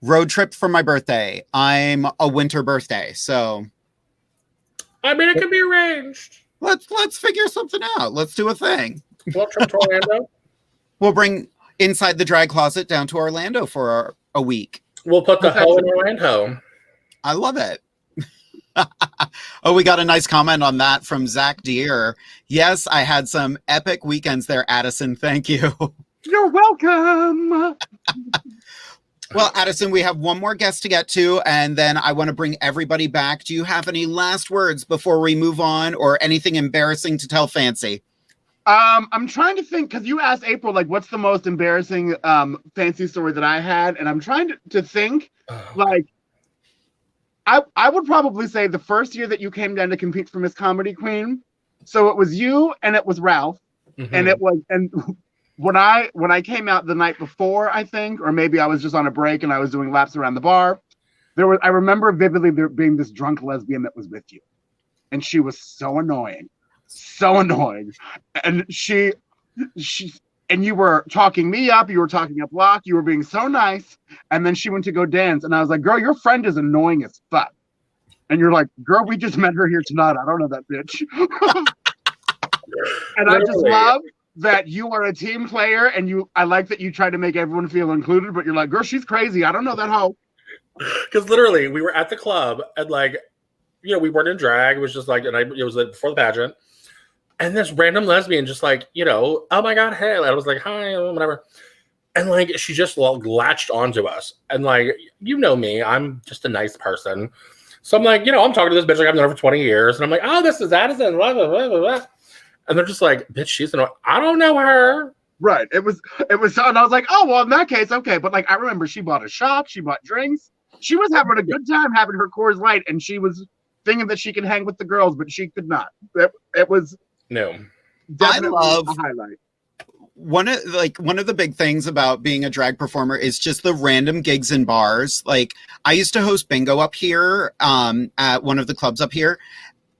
S3: Road trip for my birthday. I'm a winter birthday, so
S4: I mean it can be arranged.
S3: Let's figure something out. Let's do a thing.
S4: We'll trip to Orlando.
S3: We'll bring Inside the Drag Closet down to Orlando for a week.
S4: We'll put the hoe in Orlando.
S3: I love it. Oh, we got a nice comment on that from Zach Deere. Yes, I had some epic weekends there, Addison. Thank you.
S6: You're welcome.
S3: Well, Addison, we have one more guest to get to, and then I want to bring everybody back. Do you have any last words before we move on, or anything embarrassing to tell Fancy?
S6: I'm trying to think, because you asked April, like, what's the most embarrassing Fancy story that I had, and I'm trying to think, like, I would probably say the first year that you came down to compete for Miss Comedy Queen. So it was you and it was Ralph. And it was, and when I came out the night before, I think, or maybe I was just on a break and I was doing laps around the bar, I remember vividly there being this drunk lesbian that was with you, and she was so annoying, and she and you were talking me up, you were talking up Locke, you were being so nice, and then she went to go dance, and I was like, girl, your friend is annoying as fuck. And you're like, girl, we just met her here tonight. I don't know that bitch. And I just love that you are a team player, and I like that you try to make everyone feel included, but you're like, girl, she's crazy. I don't know that hoe.
S4: Because literally, we were at the club, and like, you know, we weren't in drag. It was just like, it was before the pageant. And this random lesbian just like, you know, oh my God, hey. And I was like, hi, whatever. And like, she just latched onto us. And like, you know me, I'm just a nice person. So I'm like, you know, I'm talking to this bitch like I've known her for 20 years. And I'm like, oh, this is Addison, blah, blah, blah, blah, blah. And they're just like, bitch, she's annoying. I don't know her.
S6: Right. It was, and I was like, oh, well, in that case, okay. But like, I remember she bought a shot, she bought drinks. She was having a good time having her Coors Light, and she was thinking that she could hang with the girls, but she could not. It was definitely a highlight.
S3: One of the big things about being a drag performer is just the random gigs in bars. Like, I used to host bingo up here at one of the clubs up here,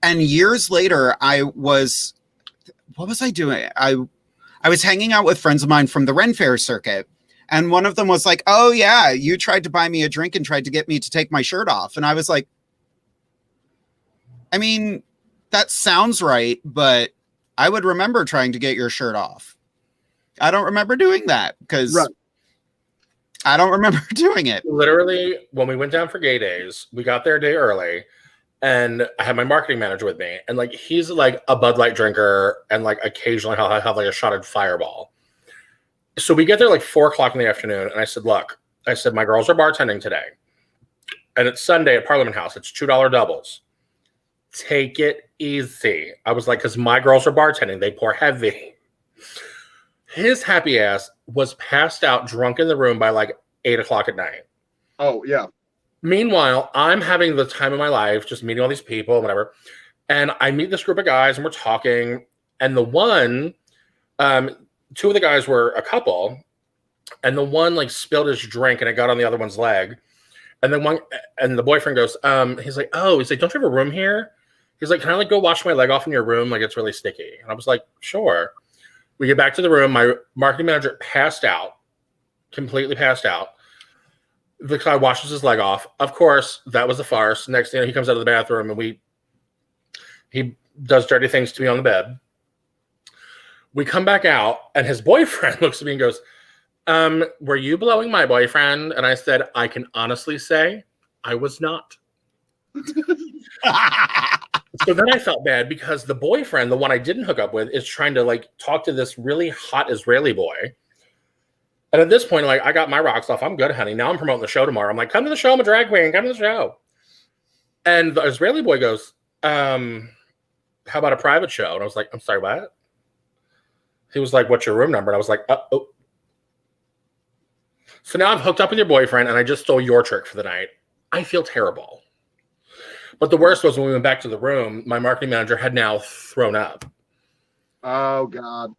S3: and years later what was I doing? I was hanging out with friends of mine from the Ren Fair circuit, and one of them was like, oh yeah, you tried to buy me a drink and tried to get me to take my shirt off. And I was like, I mean, that sounds right, but I would remember trying to get your shirt off. I don't remember doing that because I don't remember doing it.
S4: Literally, when we went down for gay days, we got there a day early, and I had my marketing manager with me, and like, he's like a Bud Light drinker, and like occasionally he'll have like a shot of Fireball. So we get there like 4:00 in the afternoon, and I said, look, my girls are bartending today, and it's Sunday at Parliament House. It's $2 doubles. Take it easy. I was like, because my girls are bartending, they pour heavy. His happy ass was passed out drunk in the room by like 8:00 at night.
S6: Oh, yeah.
S4: Meanwhile, I'm having the time of my life, just meeting all these people, whatever. And I meet this group of guys, and we're talking. And the one, two of the guys were a couple, and the one like spilled his drink, and it got on the other one's leg. And then the boyfriend goes, he's like, don't you have a room here? He's like, can I like go wash my leg off in your room? Like, it's really sticky. And I was like, sure. We get back to the room. My marketing manager passed out, completely passed out. The guy washes his leg off. Of course, that was a farce. Next thing you know, he comes out of the bathroom, and he does dirty things to me on the bed. We come back out, and his boyfriend looks at me and goes, were you blowing my boyfriend? And I said, I can honestly say I was not. So then I felt bad because the boyfriend, the one I didn't hook up with, is trying to like talk to this really hot Israeli boy. And at this point, like, I got my rocks off. I'm good, honey. Now I'm promoting the show tomorrow. I'm like, come to the show. I'm a drag queen. Come to the show. And the Israeli boy goes, how about a private show? And I was like, I'm sorry, what? He was like, what's your room number? And I was like, oh. So now I'm hooked up with your boyfriend, and I just stole your trick for the night. I feel terrible. But the worst was when we went back to the room, my marketing manager had now thrown up.
S6: Oh, God.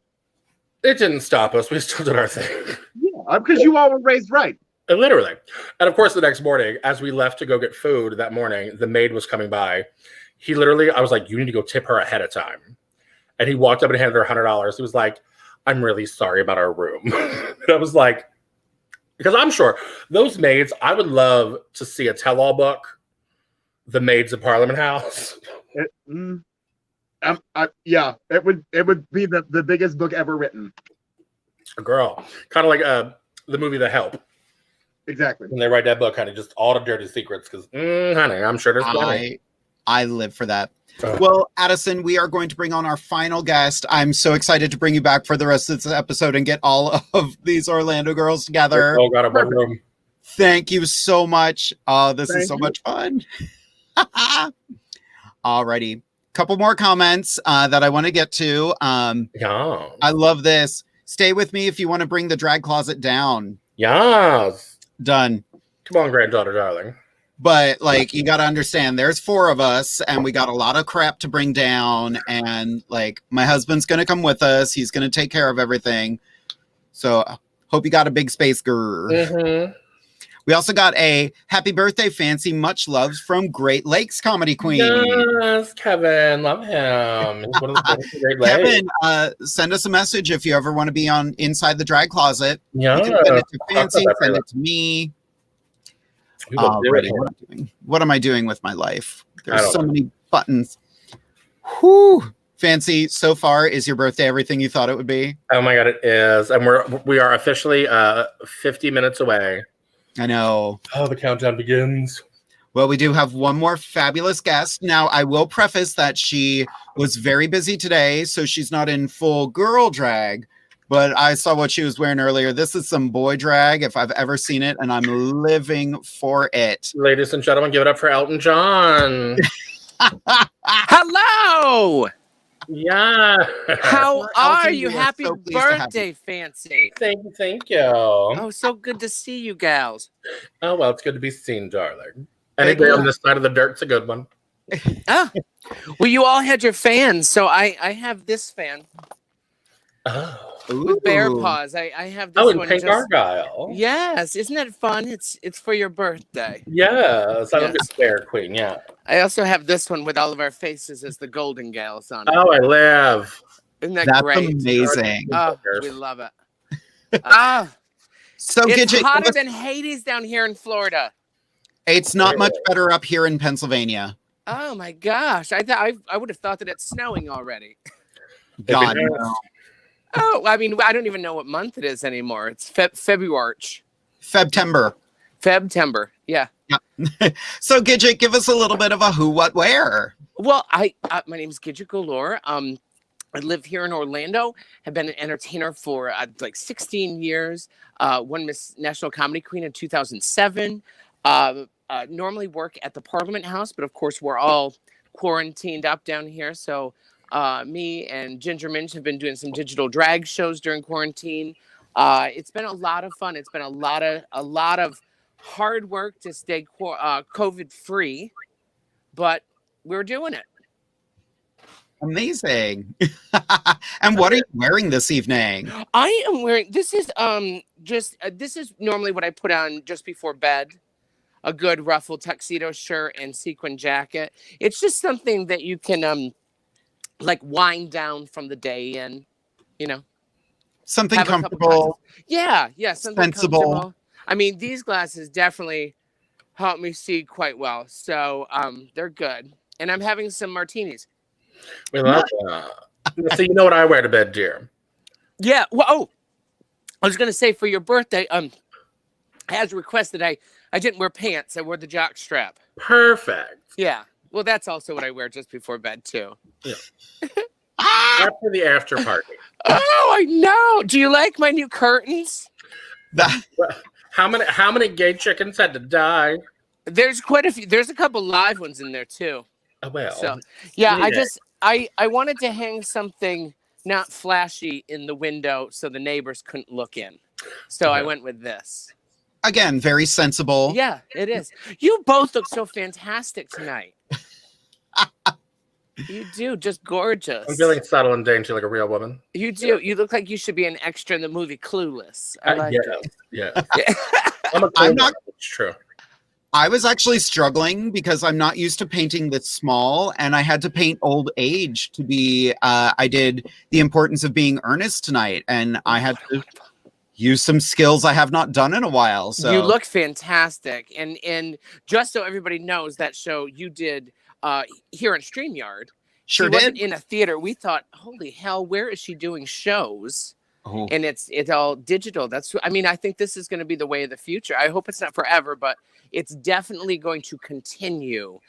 S4: It didn't stop us. We still did our thing.
S6: Yeah, because you all were raised right.
S4: Literally. And of course, the next morning, as we left to go get food that morning, the maid was coming by. I was like, you need to go tip her ahead of time. And he walked up and handed her $100. He was like, I'm really sorry about our room. And I was like, because I'm sure those maids, I would love to see a tell-all book, The Maids of Parliament House.
S6: Yeah, it would be the biggest book ever written.
S4: Girl, kind of like the movie The Help.
S6: Exactly.
S4: When they write that book, kind of just all the dirty secrets, because, honey, I'm sure there's plenty.
S3: I live for that. Well, Addison, we are going to bring on our final guest. I'm so excited to bring you back for the rest of this episode and get all of these Orlando girls together.
S4: Oh, God, one room.
S3: Thank you so much. This is so much fun. Alrighty. Couple more comments that I want to get to.
S4: Yeah.
S3: I love this. Stay with me if you want to bring the drag closet down.
S4: Yes.
S3: Done.
S4: Come on, granddaughter, darling.
S3: But like, you got to understand, there's 4 of us, and we got a lot of crap to bring down. And like, my husband's gonna come with us. He's gonna take care of everything. So hope you got a big space, girl.
S4: Mm-hmm.
S3: We also got a happy birthday, Fancy, much loves from Great Lakes Comedy Queen.
S4: Yes, Kevin, love him. He's one of the Great Lakes.
S3: Kevin, send us a message if you ever want to be on Inside the Drag Closet.
S4: Yeah.
S3: You can send it to Fancy, send it to me. What am I doing with my life? There's so many buttons. Whew. Fancy, so far, is your birthday everything you thought it would be?
S4: Oh my God, it is. And we are officially 50 minutes away.
S3: I know.
S4: Oh, the countdown begins.
S3: Well, we do have one more fabulous guest. Now, I will preface that she was very busy today, so she's not in full girl drag, but I saw what she was wearing earlier. This is some boy drag, if I've ever seen it, and I'm living for it.
S4: Ladies and gentlemen, give it up for Elton John.
S7: Hello!
S4: Yeah.
S7: How are you?
S3: we are
S7: Happy
S3: so pleased to have
S7: birthday, Fancy.
S4: Thank you.
S7: Oh, so good to see you gals.
S4: Oh, well, it's good to be seen, darling. Anybody on this side of the dirt's a good one.
S7: Oh, well, you all had your fans, so I have this fan
S4: Oh.
S7: with bear paws. I have this
S4: Oh, and
S7: one.
S4: Pink Argyle.
S7: Yes, isn't that fun? It's for your birthday.
S4: Yes, I love
S7: Yes.
S4: the Bear Queen, yeah.
S7: I also have this one with all of our faces as the Golden Gals on it.
S4: Oh, I live.
S7: Isn't that
S3: That's
S7: great?
S3: amazing.
S7: Oh, we love it. Ah,
S3: So,
S7: it's
S3: Gidget,
S7: hotter than Hades down here in Florida.
S3: it's not much better up here in Pennsylvania.
S7: Oh my gosh! I would have thought that it's snowing already.
S3: God,
S4: If it
S3: no.
S7: Oh, I mean, I don't even know what month it is anymore. It's February.
S3: Febtember.
S7: Febtember. Yeah.
S3: So, Gidget, give us a little bit of a who, what, where.
S7: Well, my name is Gidget Galore. I live here in Orlando. Have been an entertainer for like 16 years. Won Miss National Comedy Queen in 2007. Normally work at the Parliament House, but of course we're all quarantined up down here. So me and Ginger Minch have been doing some digital drag shows during quarantine. It's been a lot of fun. It's been a lot of hard work to stay COVID free, but we're doing it.
S3: Amazing. And what are you wearing this evening?
S7: I am wearing this is this is normally what I put on just before bed. A good ruffled tuxedo shirt and sequin jacket. It's just something that you can like wind down from the day in, you know.
S3: Something
S7: Have a cup of
S3: comfortable.
S7: Yeah, something
S3: Sensible.
S7: comfortable. I mean, these glasses definitely help me see quite well. So they're good. And I'm having some martinis.
S4: We love that. So you know what I wear to bed, dear?
S7: Yeah. Well, oh, I was gonna say for your birthday, as requested, I didn't wear pants. I wore the jock strap.
S4: Perfect.
S7: Yeah. Well, that's also what I wear just before bed too.
S4: Yeah. After the after party.
S7: Oh, I know. Do you like my new curtains?
S4: How many gay chickens had to die?
S7: There's quite a few. There's a couple live ones in there too.
S4: Oh, well.
S7: So yeah, I wanted to hang something not flashy in the window so the neighbors couldn't look in. So I went with this.
S3: Again, very sensible.
S7: Yeah, it is. You both look so fantastic tonight. You do, just gorgeous.
S4: I'm feeling subtle and dainty like a real woman.
S7: You do. You look like you should be an extra in the movie Clueless. I like it.
S4: Yeah.
S7: Yeah.
S3: I'm not.
S4: It's true.
S3: I was actually struggling because I'm not used to painting this small, and I had to paint old age to be. I did The Importance of Being Earnest tonight, and I had to use some skills I have not done in a while. So
S7: You look fantastic, and just so everybody knows, that show you did here on StreamYard.
S3: Sure
S7: She wasn't
S3: did.
S7: in a theater. We thought, holy hell, where is she doing shows?
S3: Oh.
S7: And it's all digital. I think this is going to be the way of the future. I hope it's not forever, but it's definitely going to continue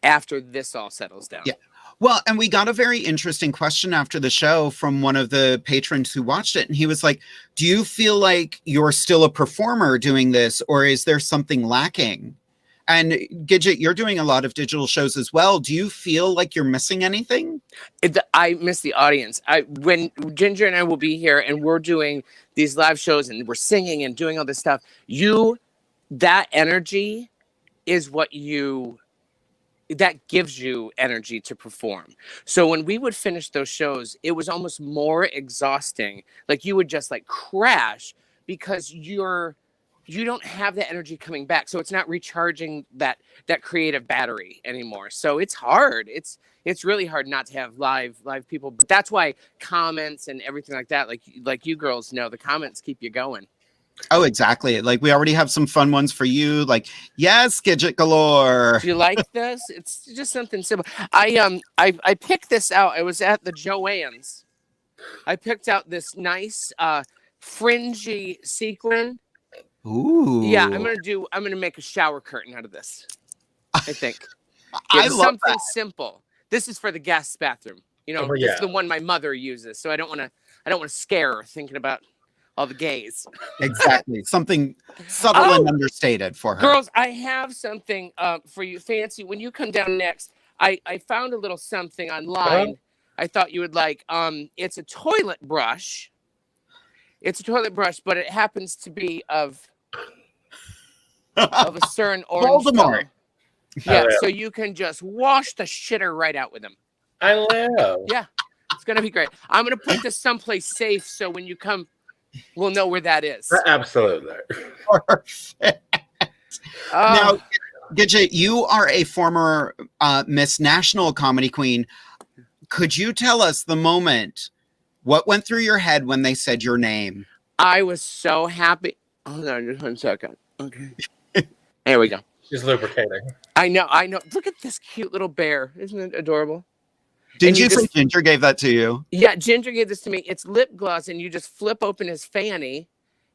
S7: after this all settles down.
S3: Yeah. Well, and we got a very interesting question after the show from one of the patrons who watched it. And he was like, do you feel like you're still a performer doing this, or is there something lacking? And Gidget, you're doing a lot of digital shows as well. Do you feel like you're missing anything?
S7: I miss the audience. When Ginger and I will be here and we're doing these live shows and we're singing and doing all this stuff, that energy is that gives you energy to perform. So when we would finish those shows, it was almost more exhausting. Like you would just like crash because you don't have that energy coming back. So it's not recharging that creative battery anymore. So it's hard. It's really hard not to have live people. But that's why comments and everything like that, like you girls know, the comments keep you going.
S3: Oh, exactly. Like we already have some fun ones for you. Like, yes, Gidget Galore.
S7: Do you like this? It's just something simple. I picked this out. I was at the Joann's. I picked out this nice fringy sequin.
S3: Ooh.
S7: Yeah, I'm gonna make a shower curtain out of this. I think.
S3: I
S7: It's
S3: love
S7: something
S3: that.
S7: simple. This is for the guest bathroom. You know,
S4: Oh,
S7: this
S4: yeah.
S7: is the one my mother uses. So I don't want to scare her thinking about all the gays.
S3: Exactly. Something subtle
S7: Oh!
S3: and understated for her.
S7: Girls, I have something for you, Fancy. When you come down next, I found a little something online. I thought you would like. It's a toilet brush. It's a toilet brush, but it happens to be of a certain orange
S3: Voldemort.
S7: color. Yeah,
S4: Oh, yeah.
S7: so you can just wash the shitter right out with them.
S4: I love.
S7: Yeah, it's gonna be great. I'm gonna put this someplace safe so when you come, we'll know where that is.
S4: Absolutely.
S3: Perfect. Now, Gidget, you are a former Miss National Comedy Queen. Could you tell us the moment? What went through your head when they said your name?
S7: I was so happy. Hold on just 1 second. Okay. There we go.
S4: She's lubricating.
S7: I know. Look at this cute little bear. Isn't it adorable?
S3: Didn't
S7: you
S3: you say
S7: just-
S3: Ginger gave that to you?
S7: Yeah, Ginger gave this to me. It's lip gloss, and you just flip open his fanny,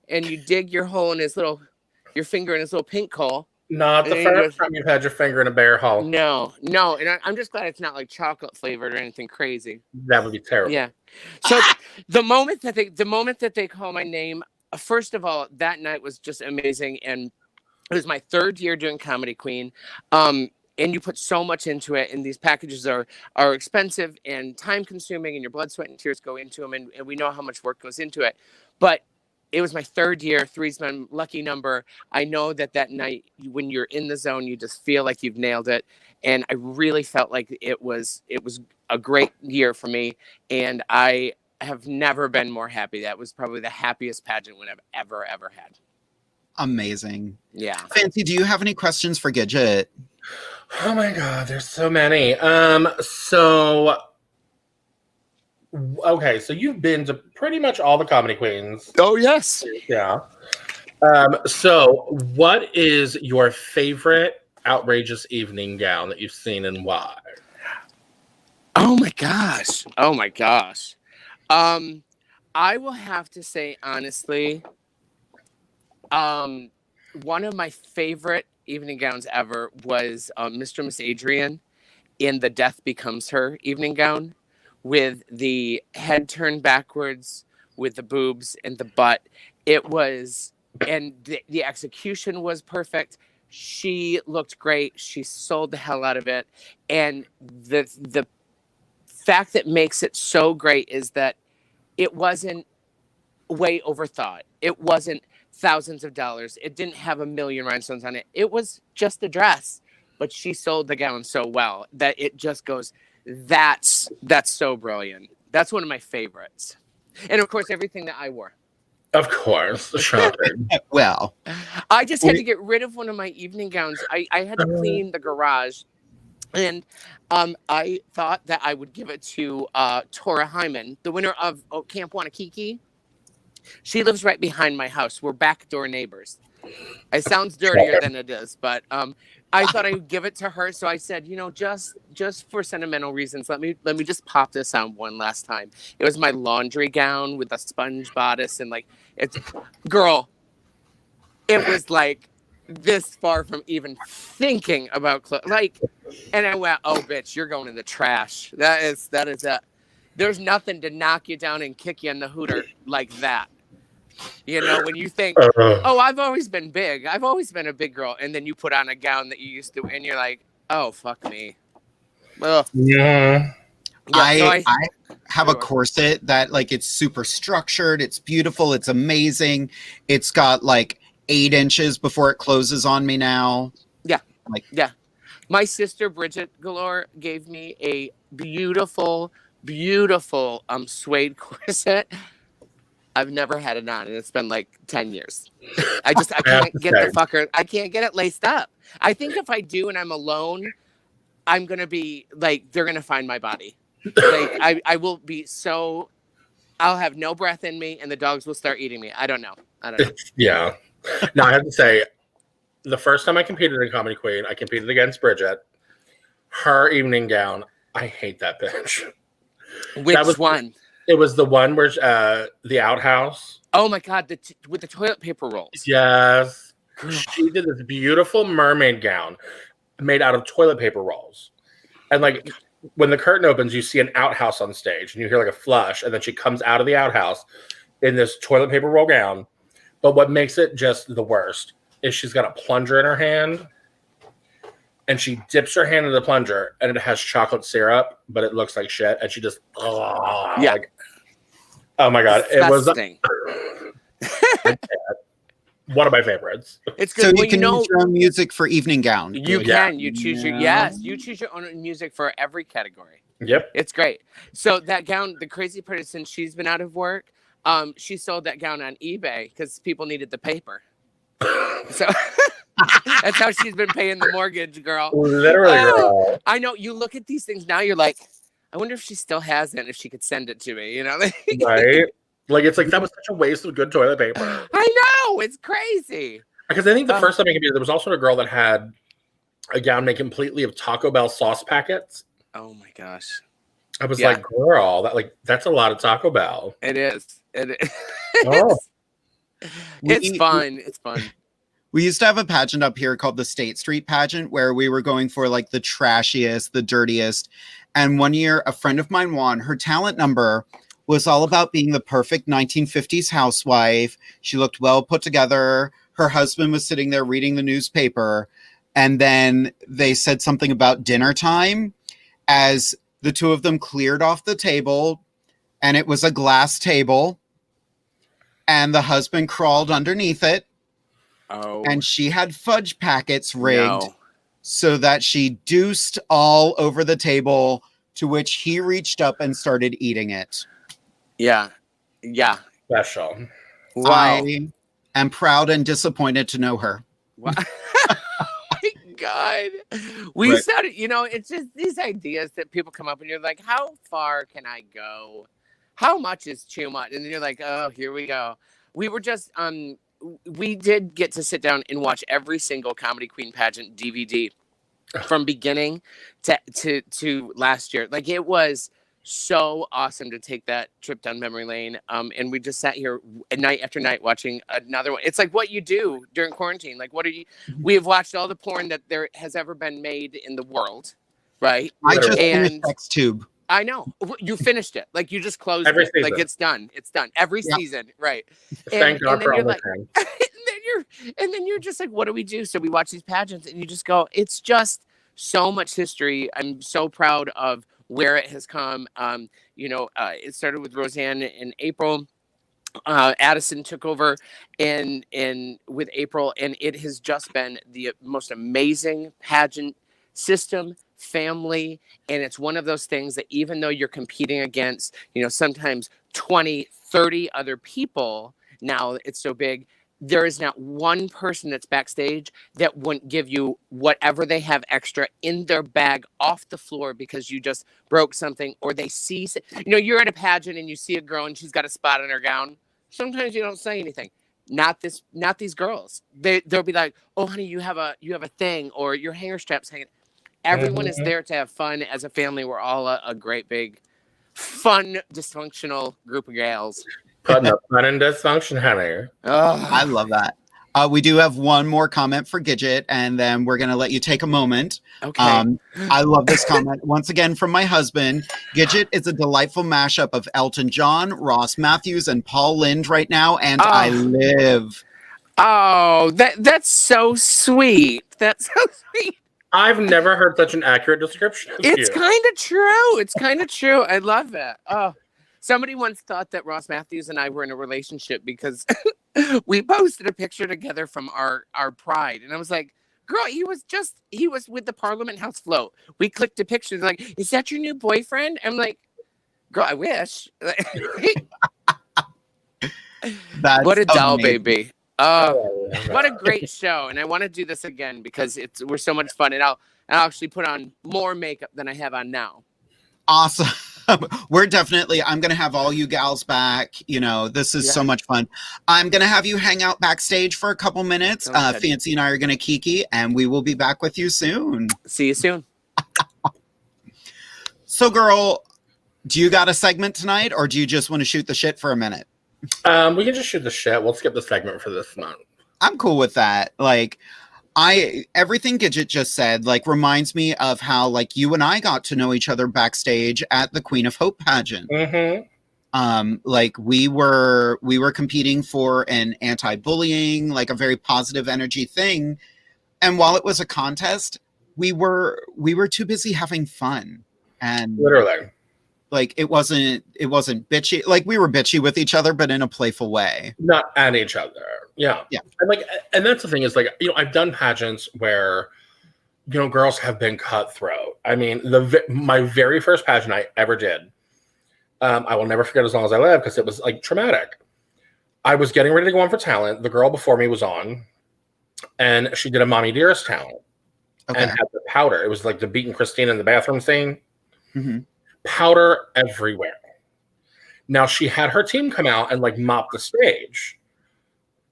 S7: and you dig your hole in your finger in his little pink hole.
S4: Not the
S7: And then
S4: first time you've had your finger in a bear hole.
S7: No, and I'm just glad it's not like chocolate flavored or anything crazy.
S4: That would be terrible.
S7: Yeah. So the moment that they call my name, first of all, that night was just amazing, and it was my 3rd year doing Comedy Queen. And you put so much into it, and these packages are expensive and time consuming, and your blood, sweat, and tears go into them, and we know how much work goes into it. But it was my 3rd year. 3's my lucky number. I know that night when you're in the zone, you just feel like you've nailed it. And I really felt like it was a great year for me. And I have never been more happy. That was probably the happiest pageant win I've ever had.
S3: Amazing.
S7: Yeah.
S3: Fancy, do you have any questions for Gidget?
S4: Oh my God, there's so many. Okay, so you've been to pretty much all the Comedy Queens.
S7: Oh, yes.
S4: Yeah. So what is your favorite outrageous evening gown that you've seen and why?
S7: Oh my gosh. I will have to say, honestly, one of my favorite evening gowns ever was Mr. and Miss Adrian in the Death Becomes Her evening gown with the head turned backwards with the boobs and the butt. It was, and the execution was perfect. She looked great. She sold the hell out of it. And the fact that makes it so great is that it wasn't way overthought. It wasn't thousands of dollars. It didn't have a million rhinestones on it. It was just a dress, but she sold the gown so well that it just goes, that's so brilliant. That's one of my favorites. And of course, everything that I wore.
S4: Of course, shopping.
S3: Well,
S7: I just had to get rid of one of my evening gowns. I had to clean the garage. And I thought that I would give it to Tora Hyman, the winner of Camp Wanakiki. She lives right behind my house. We're backdoor neighbors. It sounds dirtier than it is, but I thought I would give it to her. So I said, just for sentimental reasons, let me just pop this on one last time. It was my laundry gown with a sponge bodice and girl, it was like this far from even thinking about clothes. And I went, oh, bitch, you're going in the trash. That is it. There's nothing to knock you down and kick you in the hooter like that. When you think, oh, I've always been big. I've always been a big girl. And then you put on a gown that you used to, and you're like, oh, fuck me. Ugh.
S4: Yeah.
S3: I have a corset that it's super structured. It's beautiful. It's amazing. It's got 8 inches before it closes on me now.
S7: Yeah.
S3: Like,
S7: Yeah. My sister Bridget Galore gave me a beautiful, beautiful suede corset. I've never had it on, and it's been like 10 years. I can't get the fucker. I can't get it laced up. I think if I do and I'm alone, I'm gonna be like, they're gonna find my body. Like I will be so. I'll have no breath in me, and the dogs will start eating me. I don't know.
S4: Yeah. Now I have to say, the first time I competed in Comedy Queen, I competed against Bridget. Her evening gown, I hate that bitch.
S7: Which one?
S4: It was the one where the outhouse.
S7: Oh my God, with the toilet paper rolls.
S4: Yes. She did this beautiful mermaid gown made out of toilet paper rolls. And like when the curtain opens, you see an outhouse on stage and you hear like a flush, and then she comes out of the outhouse in this toilet paper roll gown. But what makes it just the worst is she's got a plunger in her hand, and she dips her hand in the plunger, and it has chocolate syrup, but it looks like shit. And she just, like, oh my God.
S7: Disgusting.
S4: It was one of my favorites.
S7: It's good.
S3: So
S7: Well,
S3: you can use your own music for evening gown.
S7: You can. You choose you choose your own music for every category.
S4: Yep.
S7: It's great. So that gown, the crazy part is, since she's been out of work, she sold that gown on eBay because people needed the paper. So that's how she's been paying the mortgage, girl.
S4: Literally, girl.
S7: I know. You look at these things now, you're like, I wonder if she still has it, if she could send it to me, you know?
S4: Right? Like, it's like, that was such a waste of good toilet paper.
S7: I know. It's crazy.
S4: Because I think the first time I competed, there was also a girl that had a gown made completely of Taco Bell sauce packets.
S7: Oh my gosh.
S4: I was like, girl, that's a lot of Taco Bell.
S7: It is. It is.
S4: Oh.
S7: It's fun. It's fun.
S3: We used to have a pageant up here called the State Street pageant, where we were going for like the trashiest, the dirtiest. And one year, a friend of mine won. Her talent number was all about being the perfect 1950s housewife. She looked well put together. Her husband was sitting there reading the newspaper. And then they said something about dinner time as the two of them cleared off the table, and it was a glass table. And the husband crawled underneath it.
S7: Oh.
S3: And she had fudge packets rigged so that she deuced all over the table, to which he reached up and started eating it.
S7: Yeah. Yeah.
S4: Special.
S7: Wow.
S3: I am proud and disappointed to know her.
S7: Wow. My God. We started, it's just these ideas that people come up and you're like, how far can I go? How much is too much? And then you're like, oh, here we go. We were just, we did get to sit down and watch every single Comedy Queen pageant DVD from beginning to last year. Like, it was so awesome to take that trip down memory lane. And we just sat here night after night watching another one. It's like what you do during quarantine. Like, we have watched all the porn that there has ever been made in the world, right?
S3: I just finished Sex Tube.
S7: I know. You finished it. Like, you just closed
S4: every
S7: it.
S4: Season.
S7: Like, it's done. It's done. Every season. Right.
S4: Thank God for all
S7: like, and then you're just like, what do we do? So we watch these pageants and you just go, it's just so much history. I'm so proud of where it has come. It started with Roseanne in April. Addison took over in with April, and it has just been the most amazing pageant system, family. And it's one of those things that even though you're competing against, sometimes 20, 30 other people, now it's so big, there is not one person that's backstage that wouldn't give you whatever they have extra in their bag off the floor because you just broke something, or they see, you're at a pageant and you see a girl and she's got a spot on her gown. Sometimes you don't say anything. Not these girls. They'll be like, oh honey, you have a thing, or your hanger strap's hanging. Everyone is there to have fun as a family. We're all a great big fun dysfunctional group of gals.
S4: Putting up fun and dysfunction, honey.
S7: Oh.
S3: I love that. We do have one more comment for Gidget, and then we're going to let you take a moment.
S7: Okay.
S3: I love this comment. Once again, from my husband. Gidget is a delightful mashup of Elton John, Ross Matthews, and Paul Lynde right now, and I live.
S7: Oh, that's so sweet. That's so sweet.
S4: I've never heard such an accurate description of
S7: It's kind of true. It's kind of true. I love it. Oh. Somebody once thought that Ross Matthews and I were in a relationship because we posted a picture together from our pride. And I was like, Girl, he was with the Parliament House float. We clicked a picture, like, is that your new boyfriend? I'm like, girl, I wish.
S3: That's
S7: What a doll,
S3: amazing.
S7: baby. What a great show. And I want to do this again because we're so much fun. And I'll actually put on more makeup than I have on now.
S3: Awesome. I'm going to have all you gals back. You know, this is so much fun. I'm going to have you hang out backstage for a couple minutes. Fanci and I are going to kiki, and we will be back with you soon.
S7: See you soon.
S3: So, girl, do you got a segment tonight, or do you just want to shoot the shit for a minute?
S4: We can just shoot the shit. We'll skip the segment for this month.
S3: I'm cool with that. Like, everything Gidget just said, like, reminds me of how, like, you and I got to know each other backstage at the Queen of Hope pageant. Like, we were competing for an anti-bullying, like a very positive energy thing. And while it was a contest, we were too busy having fun. And
S4: literally,
S3: like, it wasn't bitchy. Like, we were bitchy with each other, but in a playful way.
S4: Not at each other. Yeah. And that's the thing is, like, you know, I've done pageants where, you know, girls have been cutthroat. I mean, my very first pageant I ever did, I will never forget as long as I live because it was like traumatic. I was getting ready to go on for talent. The girl before me was on, and she did a Mommy Dearest talent and had the powder. It was like the beating Christina in the bathroom scene. Powder everywhere. Now she had her team come out and like mop the stage,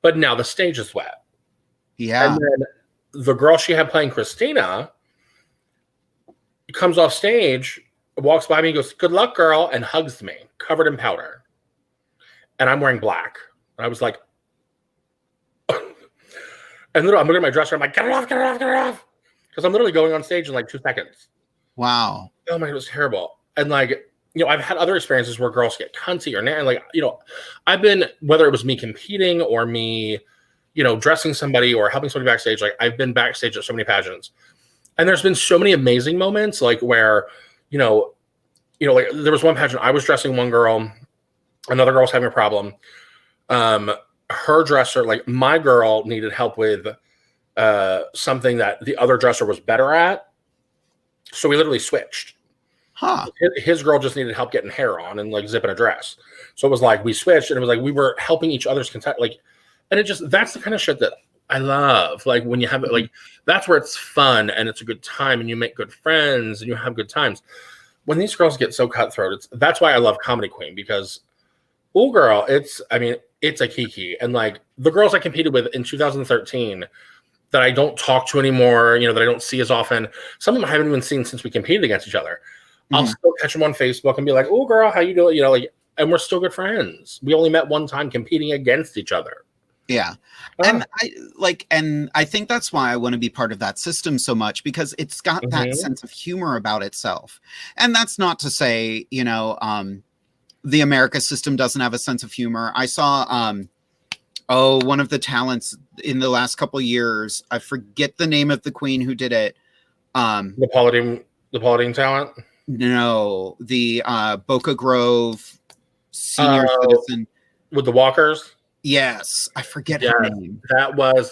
S4: but now the stage is wet.
S3: Yeah.
S4: And then the girl she had playing Christina comes off stage, walks by me, goes, "Good luck, girl," and hugs me, covered in powder. And I'm wearing black. And I was like, and literally, I'm looking at my dresser. I'm like, "Get it off, get it off, get it off," because I'm literally going on stage in like 2 seconds.
S3: Wow.
S4: Oh my God, it was terrible. And like, you know, I've had other experiences where girls get cunty or like, you know, I've been, whether it was me competing or me, you know, dressing somebody or helping somebody backstage, like I've been backstage at so many pageants. And there's been so many amazing moments, like where, you know, like there was one pageant, I was dressing one girl, another girl was having a problem. Her dresser, like my girl needed help with something that the other dresser was better at. So we literally switched. His girl just needed help getting hair on and like zipping a dress. So it was like we switched, and it was like we were helping each other's contact, like, and it just, that's the kind of shit that I love. Like when you have it, like that's where it's fun and it's a good time and you make good friends and you have good times. When these girls get so cutthroat, that's why I love Comedy Queen, because oh girl, it's a kiki. And like the girls I competed with in 2013 that I don't talk to anymore, you know, that I don't see as often. Some of them I haven't even seen since we competed against each other. I'll still catch them on Facebook and be like, "Oh girl, how you doing?" You know, like, and we're still good friends. We only met one time competing against each other.
S3: Yeah. And I think that's why I want to be part of that system so much, because it's got that sense of humor about itself. And that's not to say, you know, the America system doesn't have a sense of humor. I saw one of the talents in the last couple of years, I forget the name of the queen who did it.
S4: The Paulding talent?
S3: No, the Boca Grove senior citizen
S4: with the walkers.
S3: Yes, I forget her name.
S4: That was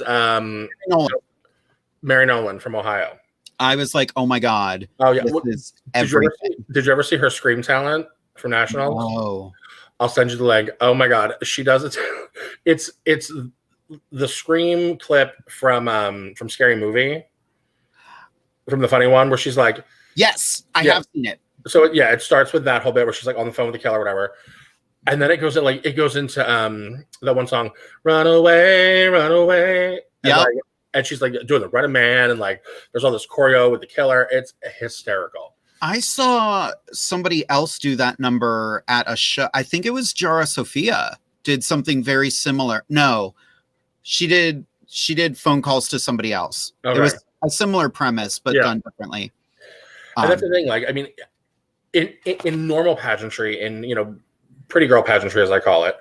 S4: Mary Nolan from Ohio.
S3: I was like, oh my God.
S4: Oh yeah,
S3: this is everything.
S4: Did you ever see her Scream talent from Nationals?
S3: Oh,
S4: I'll send you the link. Oh my God, she does it. It's the Scream clip from Scary Movie, from the funny one where she's like.
S3: Yes, I have seen it.
S4: So yeah, it starts with that whole bit where she's like on the phone with the killer or whatever. And then it goes into that one song, "Run Away, Run Away."
S3: Yeah.
S4: And she's like doing the Run a Man, and like there's all this choreo with the killer. It's hysterical.
S3: I saw somebody else do that number at a show. I think it was Jara Sophia did something very similar. No, she did phone calls to somebody else.
S4: Okay.
S3: It was a similar premise, but done differently.
S4: And that's the thing, like, I mean, in normal pageantry, in, you know, pretty girl pageantry, as I call it,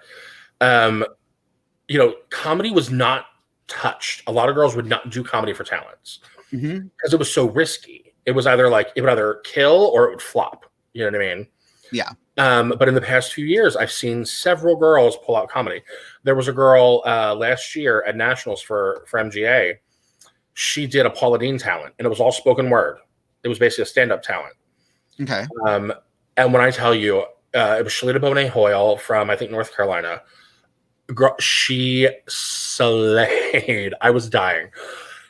S4: you know, comedy was not touched. A lot of girls would not do comedy for talents because it was so risky. It was either like, it would either kill or it would flop. You know what I mean?
S3: Yeah.
S4: But in the past few years, I've seen several girls pull out comedy. There was a girl last year at Nationals for MGA she did a Paula Deen talent, and it was all spoken word. It was basically a stand-up talent.
S3: Okay.
S4: And when I tell you, it was Shalita Bonet Hoyle from, I think, North Carolina. Girl, she slayed. I was dying.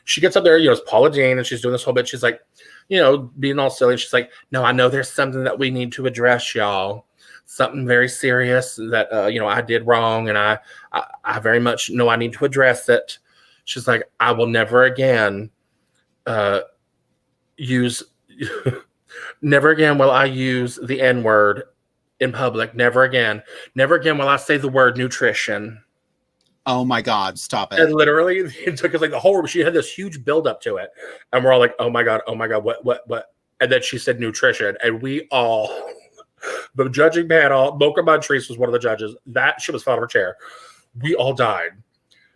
S4: She gets up there, it's Paula Deen, and she's doing this whole bit. She's like, being all silly. And she's like, no, I know there's something that we need to address, y'all. Something very serious that, I did wrong, and I very much know I need to address it. She's like, I will never again never again will I use the N-word in public. Never again. Never again will I say the word nutrition.
S3: Oh my God, stop it.
S4: And literally, it took us like the whole, she had this huge build up to it. And we're all like, oh my God, what? And then she said nutrition. And we all, the judging panel, Mocha Montrese was one of the judges. That shit was fell out of her chair. We all died.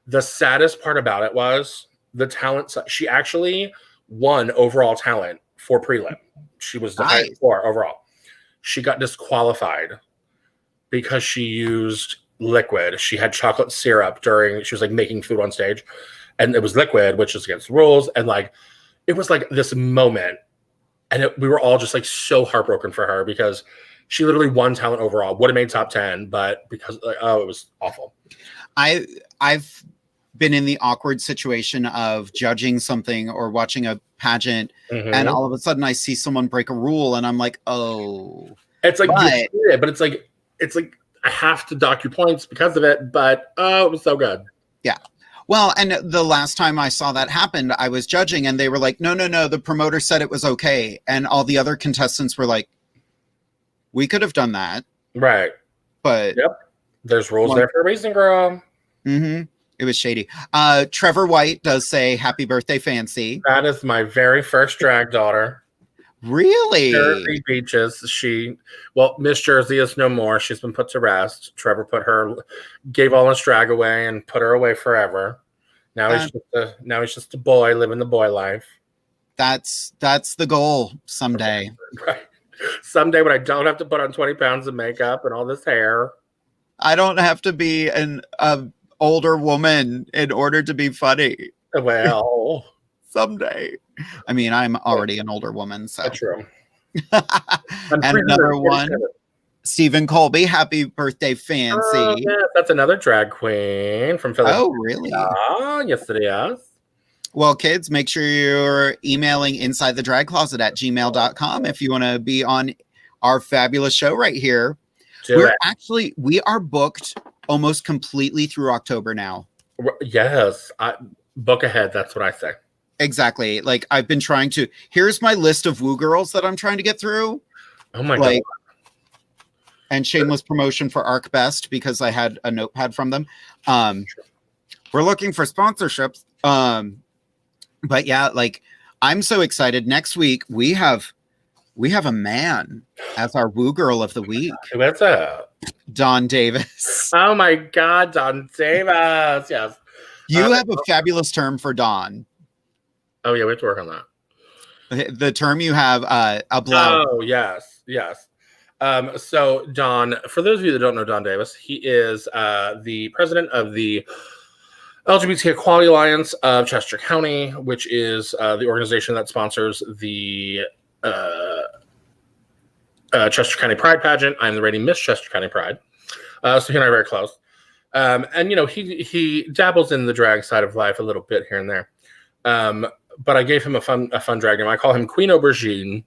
S4: The saddest part about it was the talent. She actually won overall talent for prelim. She was the highest score overall. She got disqualified because she used liquid. She had chocolate syrup she was like making food on stage, and it was liquid, which is against the rules. And like, it was like this moment, and we were all just like so heartbroken for her because she literally won talent overall. Would have made top 10, but because it was awful.
S3: I've been in the awkward situation of judging something or watching a pageant, and all of a sudden I see someone break a rule, and I'm like, oh.
S4: It's like, but it's like I have to dock you points because of it, but it was so good.
S3: Yeah. Well, and the last time I saw that happen, I was judging, and they were like, no, the promoter said it was okay, and all the other contestants were like, we could have done that.
S4: Right.
S3: But
S4: yep. There's rules there for a reason, girl.
S3: It was shady. Trevor White does say happy birthday, Fanci.
S4: That is my very first drag daughter.
S3: Really?
S4: Jersey Beaches. Miss Jersey is no more. She's been put to rest. Trevor gave all his drag away and put her away forever. Now he's just a boy living the boy life.
S3: That's the goal someday.
S4: Right. Someday when I don't have to put on 20 pounds of makeup and all this hair.
S3: I don't have to be an older woman in order to be funny.
S4: Well,
S3: someday. I mean, I'm already an older woman, so.
S4: That's true.
S3: And another one, Stephen Colby, happy birthday, Fanci.
S4: Oh, yeah, that's another drag queen from Philadelphia.
S3: Oh, really?
S4: Yes, it is.
S3: Well, kids, make sure you're emailing insidethedragcloset@gmail.com if you want to be on our fabulous show right here. We are booked almost completely through October now.
S4: Yes. Book ahead. That's what I say.
S3: Exactly. Like, I've been trying to, here's my list of woo girls that I'm trying to get through.
S4: Oh my God.
S3: And shameless promotion for Arc Best because I had a notepad from them. We're looking for sponsorships. But yeah, like, I'm so excited. Next week we have a man as our woo girl of the week.
S4: Who is that?
S3: Don Davis.
S4: Oh my God, Don Davis. Yes.
S3: You have a fabulous term for Don.
S4: Oh yeah, we have to work on
S3: that. The term you have, a blouse.
S4: Oh yes. So Don, for those of you that don't know Don Davis, he is the president of the LGBT Equality Alliance of Chester County, which is the organization that sponsors the Chester County Pride pageant. I'm the reigning Miss Chester County Pride. So he and I are very close. And he dabbles in the drag side of life a little bit here and there. But I gave him a fun drag name. I call him Queen Aubergine.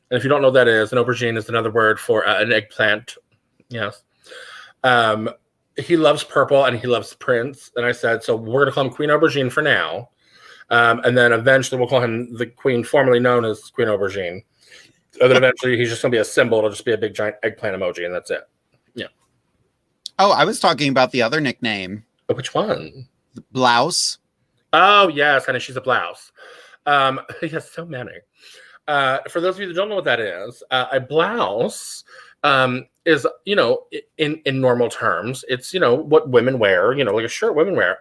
S4: And if you don't know what that is, an aubergine is another word for an eggplant. Yes. He loves purple and he loves Prince. And I said, so we're going to call him Queen Aubergine for now. And then eventually we'll call him the queen formerly known as Queen Aubergine. And then eventually he's just going to be a symbol. It'll just be a big giant eggplant emoji and that's it. Yeah.
S3: Oh, I was talking about the other nickname.
S4: Which one?
S3: Blouse.
S4: Oh, yes. And she's a blouse. He has so many. For those of you that don't know what that is, a blouse is, in normal terms, it's, what women wear, like a shirt women wear,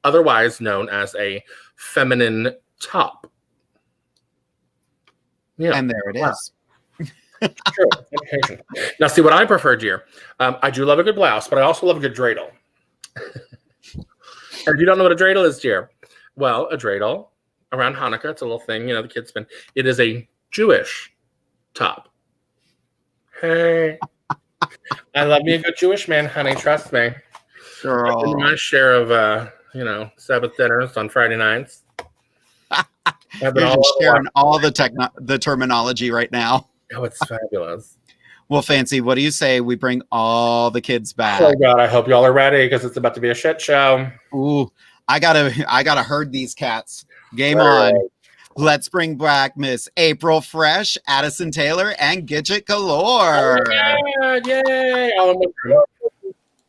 S4: otherwise known as a feminine top. Yeah.
S3: And there it is.
S4: True. Okay. Now, see what I prefer, dear. I do love a good blouse, but I also love a good dreidel. And if you don't know what a dreidel is, dear, Well, a dreidel around Hanukkah. It's a little thing, the kids spin. It is a Jewish top. Hey, I love me a good Jewish man, honey. Trust me.
S3: Girl.
S4: I've been my share of, Sabbath dinners on Friday nights. I've been
S3: You're
S4: all
S3: just
S4: over
S3: sharing all the terminology right now.
S4: Oh, it's fabulous.
S3: Well, Fancy, what do you say we bring all the kids back?
S4: Oh God, I hope y'all are ready because it's about to be a shit show.
S3: Ooh, I gotta herd these cats. Game
S4: Right.
S3: on. Let's bring back Miss April Fresh, Addison Taylor, and Gidget Galore.
S4: Oh, yay! All in one room.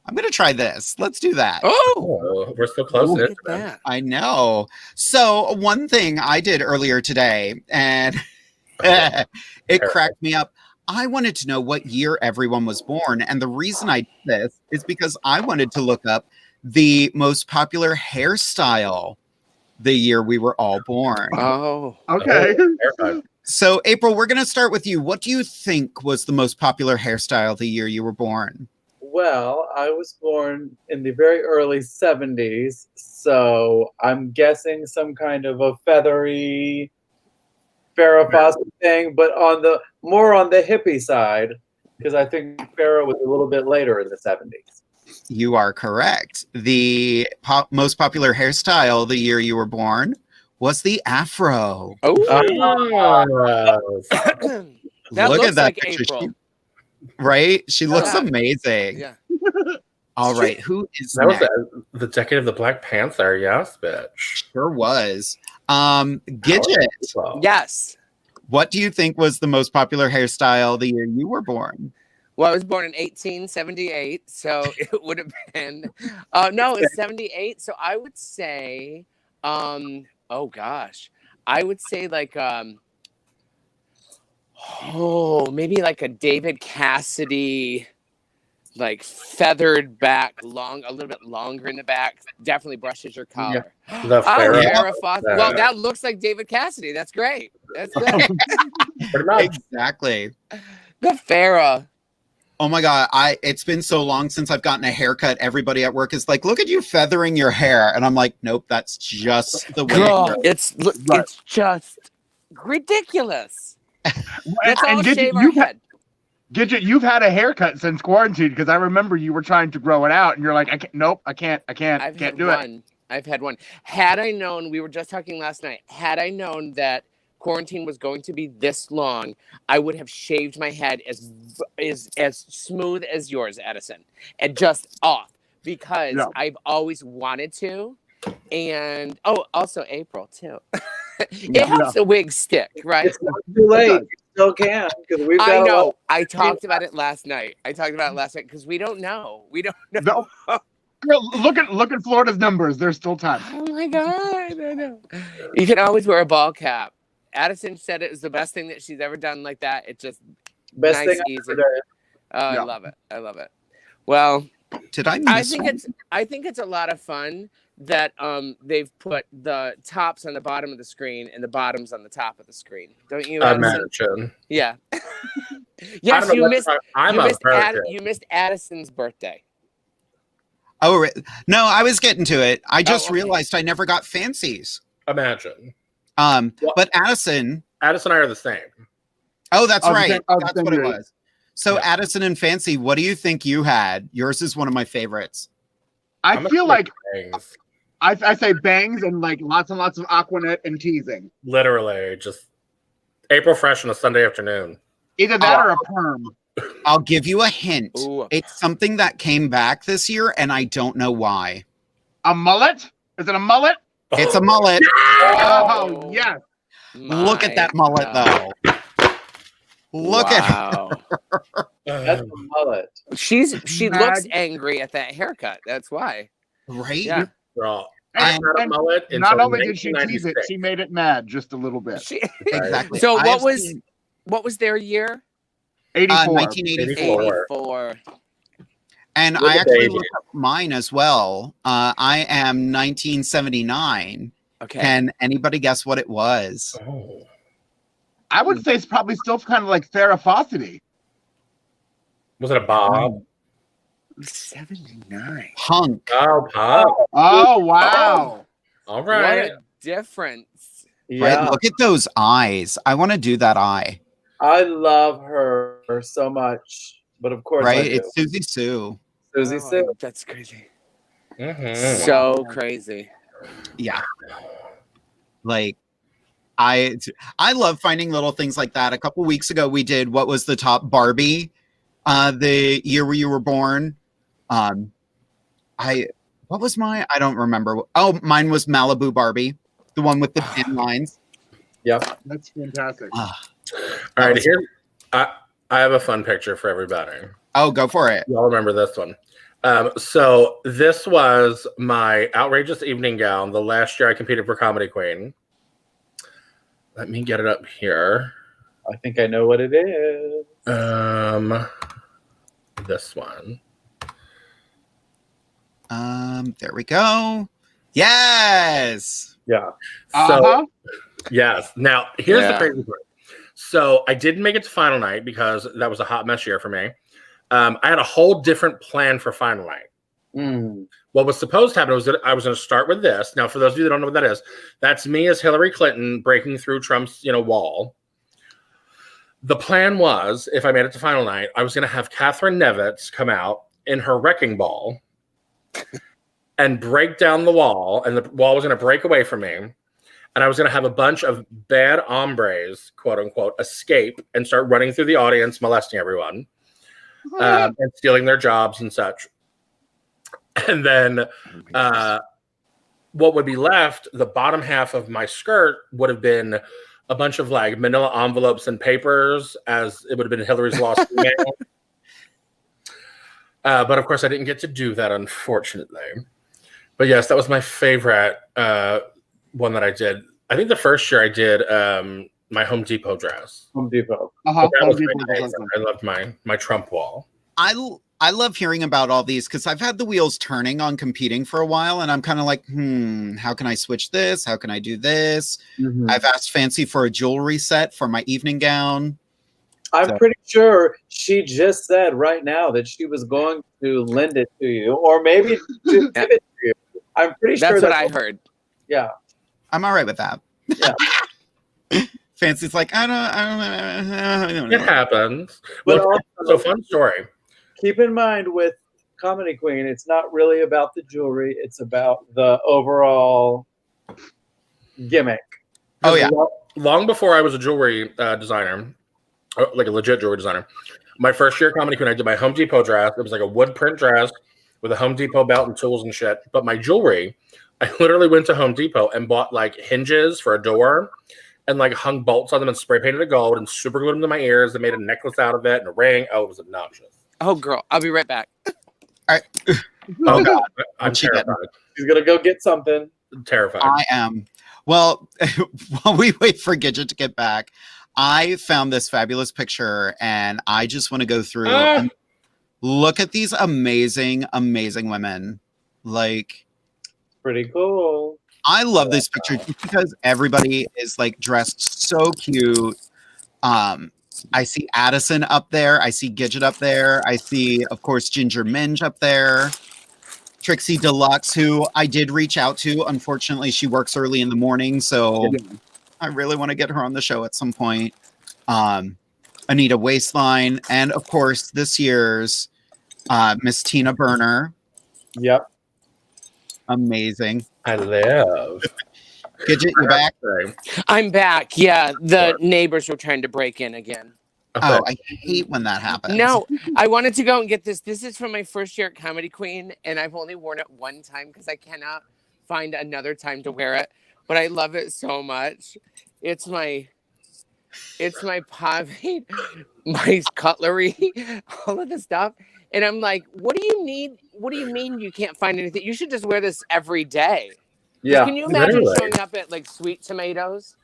S3: I'm gonna try this. Let's do that.
S4: Oh, we're so close.
S7: Look
S4: to
S7: at
S4: it.
S7: that.
S3: I know. So one thing I did earlier today, and it cracked me up. I wanted to know what year everyone was born. And the reason I did this is because I wanted to look up the most popular hairstyle the year we were all born.
S7: Oh.
S6: Okay.
S4: Terrified.
S3: So, April, we're going to start with you. What do you think was the most popular hairstyle the year you were born?
S5: Well, I was born in the very early 70s, so I'm guessing some kind of a feathery Farrah Fawcett thing, but more on the hippie side, because I think Farrah was a little bit later in the 70s.
S3: You are correct. The most popular hairstyle the year you were born was the afro.
S7: Oh. That
S3: Look
S7: looks
S3: at that
S7: like
S3: picture.
S7: April.
S3: Right? She looks
S7: Yeah.
S3: amazing.
S7: Yeah.
S3: All right. Who is
S4: That was
S3: next?
S4: the decade of the Black Panther. Yes, bitch.
S3: Sure was. Gidget,
S7: Yes.
S3: what do you think was the most popular hairstyle the year you were born?
S7: Well, I was born in 1878, so it would have been. No, it was 78. So I would say, oh gosh, I would say like, maybe like a David Cassidy, like feathered back, a little bit longer in the back. Definitely brushes your collar.
S4: The Farrah.
S7: Farrah Fawcett. Well, that looks like David Cassidy. That's great. That's good.
S4: Pretty much.
S3: Exactly.
S7: The Farrah.
S3: Oh my God. It's been so long since I've gotten a haircut. Everybody at work is like, look at you feathering your hair. And I'm like, nope, that's just the way it
S7: Girl,
S3: goes.
S7: it's just ridiculous. Let's all
S6: Gidget,
S7: shave our head.
S6: Gidget, you've had a haircut since quarantine because I remember you were trying to grow it out, and you're like, I can't do it.
S7: I've had one. Had I known, we were just talking last night, had I known that quarantine was going to be this long, I would have shaved my head as smooth as yours, Addison, and just off because I've always wanted to. And also April too. It helps the wig stick, right?
S5: It's not too late. You still can, because we've got
S7: I know.
S5: a lot.
S7: I talked about it last night. Because we don't know. We don't know.
S6: No. Girl, look at Florida's numbers. There's still time.
S7: Oh my God. I know. You can always wear a ball cap. Addison said it was the best thing that she's ever done like that. It's just
S5: Best
S7: nice,
S5: thing
S7: easy.
S5: I've ever done.
S7: Oh,
S6: Yeah.
S7: I love it. I love it. Well,
S3: Did I
S7: I
S3: miss
S7: think it's a lot of fun that they've put the tops on the bottom of the screen and the bottoms on the top of the screen. Don't you? Addison?
S4: Imagine.
S7: Yeah.
S4: I
S7: Yes,
S4: don't know
S7: you
S4: what
S7: missed.
S4: the fuck- I'm
S7: You
S4: a
S7: missed,
S4: virgin.
S7: you missed Addison's birthday.
S3: Oh, no, I was getting to it. I just
S7: okay.
S3: realized I never got fancies.
S4: Imagine.
S3: But Addison.
S4: Addison and I are the same.
S3: Oh, that's
S6: I was
S3: right.
S6: the same- I was the
S3: That's
S6: same
S3: what it
S6: grade.
S3: was. So
S4: Yeah.
S3: Addison and Fancy, what do you think you had? Yours is one of my favorites.
S6: I
S4: I'm
S6: feel
S4: a
S6: like
S4: bangs.
S6: I say bangs and like lots and lots of Aquanet and teasing.
S4: Literally just April Fresh on a Sunday afternoon.
S6: Either that or a perm.
S3: I'll give you a hint.
S7: Ooh.
S3: It's something that came back this year, and I don't know why.
S6: A mullet? Is it a mullet?
S3: It's a mullet.
S6: Oh, yes.
S3: Look at that mullet,
S7: God.
S3: though. Look at
S7: Wow.
S5: That's a mullet.
S7: She
S6: Mag-
S7: looks angry at that haircut. That's why.
S3: right?
S7: Yeah.
S4: Girl.
S6: And-
S4: I had a
S6: and
S4: mullet
S6: Not
S4: until
S6: only did she tease it,
S4: 1996.
S6: she made it mad just a little bit.
S7: She,
S3: Exactly.
S7: So
S3: I've
S7: what
S3: seen,
S7: was their year?
S6: 84.
S3: 1984.
S7: 84.
S3: And
S4: Little
S3: I actually
S4: baby.
S3: looked up mine as well. I am 1979.
S7: Okay.
S3: Can anybody guess what it was?
S4: Oh.
S6: I would say it's probably still kind of like Farrah Fawcett-y.
S4: Was it a bob?
S7: 79.
S3: Punk.
S4: Oh, pop.
S6: Oh, wow.
S4: All
S7: What
S4: right.
S7: a difference.
S5: Yeah,
S3: Right? Look at those eyes. I want to do that eye.
S5: I love her so much, but of course I
S3: Right?
S5: do.
S3: It's Susie Sue.
S5: Susie Sue.
S7: That's crazy.
S4: Mhm.
S7: So crazy.
S3: Yeah. Like I love finding little things like that. A couple weeks ago we did what was the top Barbie the year where you were born. What was mine? I don't remember. Oh, mine was Malibu Barbie, the one with the thin lines.
S5: Yep.
S6: That's fantastic.
S4: All right, here I have a fun picture for everybody.
S3: Oh, go for it.
S4: Y'all remember this one. So this was my outrageous evening gown the last year I competed for Comedy Queen. Let me get it up here.
S5: I think I know what it is.
S4: This one.
S3: There we go. Yes.
S5: Yeah.
S4: So yes. Now here's the
S7: Yeah.
S4: crazy part. So I didn't make it to final night because that was a hot mess year for me. I had a whole different plan for final night.
S5: Mm.
S4: What was supposed to happen was that I was going to start with this. Now, for those of you that don't know what that is, that's me as Hillary Clinton breaking through Trump's, wall. The plan was, if I made it to final night, I was going to have Catherine Nevitz come out in her wrecking ball and break down the wall, and the wall was going to break away from me. And I was going to have a bunch of bad hombres, quote unquote, escape and start running through the audience, molesting everyone, and stealing their jobs and such. And then what would be left, the bottom half of my skirt would have been a bunch of like manila envelopes and papers, as it would have been Hillary's lost email. But of course, I didn't get to do that, unfortunately. But yes, that was my favorite one that I did. I think the first year I did my Home Depot dress.
S5: Home Depot.
S3: Uh-huh.
S4: That
S6: Home
S4: was
S6: Depot
S4: my
S6: was
S4: days.
S6: awesome.
S4: I loved my Trump wall.
S3: I love hearing about all these because I've had the wheels turning on competing for a while, and I'm kind of like, how can I switch this? How can I do this?
S5: Mhm.
S3: I've asked Fancy for a jewelry set for my evening gown.
S5: I'm pretty sure she just said right now that she was going to lend it to you, or maybe to give it to you. I'm pretty sure
S7: That's what I heard.
S5: Yeah.
S3: I'm all right with that.
S5: Yeah.
S3: Fancy's like, I don't
S4: It
S3: know.
S4: happens.
S5: But
S4: Well,
S5: also,
S4: so fun story.
S5: keep in mind with Comedy Queen, it's not really about the jewelry. It's about the overall gimmick.
S3: Oh, yeah.
S4: Long before I was a jewelry designer, like a legit jewelry designer, my first year at Comedy Queen, I did my Home Depot dress. It was like a wood print dress with a Home Depot belt and tools and shit. But my jewelry, I literally went to Home Depot and bought like hinges for a door and like hung bolts on them and spray painted it gold and super glued them to my ears and made a necklace out of it and a ring. Oh, it was obnoxious.
S7: Oh, girl, I'll be right back.
S4: Oh, God. I'm
S3: She didn't.
S4: terrified.
S5: She's gonna go get something.
S4: Terrified.
S3: I am. Well, while we wait for Gidget to get back, I found this fabulous picture, and I just want to go through and look at these amazing, amazing women. Like,
S5: Pretty cool.
S3: I love this picture just because everybody is like dressed so cute. I see Addison up there. I see Gidget up there. I see, of course, Ginger Minge up there. Trixie Deluxe, who I did reach out to. Unfortunately, she works early in the morning, so I really want to get her on the show at some point. Anita Waistline, and of course, this year's Miss Tina Burner.
S5: Yep.
S3: Amazing.
S4: I live.
S3: Gidget, you're back?
S7: I'm back. Yeah, the neighbors were trying to break in again.
S3: Oh, I hate when that happens.
S7: No, I wanted to go and get this. This is from my first year at Comedy Queen, and I've only worn it one time because I cannot find another time to wear it. But I love it so much. It's my pave, my cutlery, all of the stuff. And I'm like, what do you need? What do you mean you can't find anything? You should just wear this every day.
S5: Yeah.
S7: Can you imagine
S4: Literally.
S7: showing up at like Sweet Tomatoes?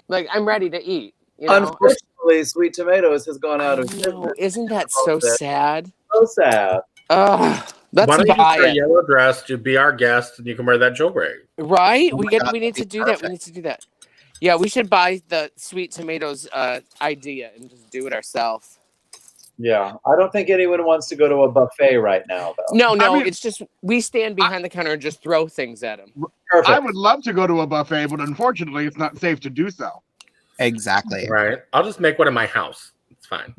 S7: Like, I'm ready to eat. You know?
S5: Unfortunately, Sweet Tomatoes has gone out of business.
S7: No, isn't that so sad?
S5: So sad.
S7: Ugh,
S4: Why
S7: let's
S4: don't you
S7: buy
S4: wear a
S7: it.
S4: yellow dress to be our guest and you can wear that jewelry?
S7: Right?
S3: Oh
S7: we
S3: my God,
S7: need to
S3: that'd be
S7: do that. We need to do that. Yeah, we should buy the Sweet Tomatoes idea and just do it ourselves.
S5: Yeah, I don't think anyone wants to go to a buffet right now, though.
S7: No,
S6: I mean-
S7: it's just we stand behind the counter and just throw things at them.
S5: Perfect.
S6: I would love to go to a buffet, but unfortunately, it's not safe to do so.
S3: Exactly.
S4: Right. I'll just make one in my house. It's fine.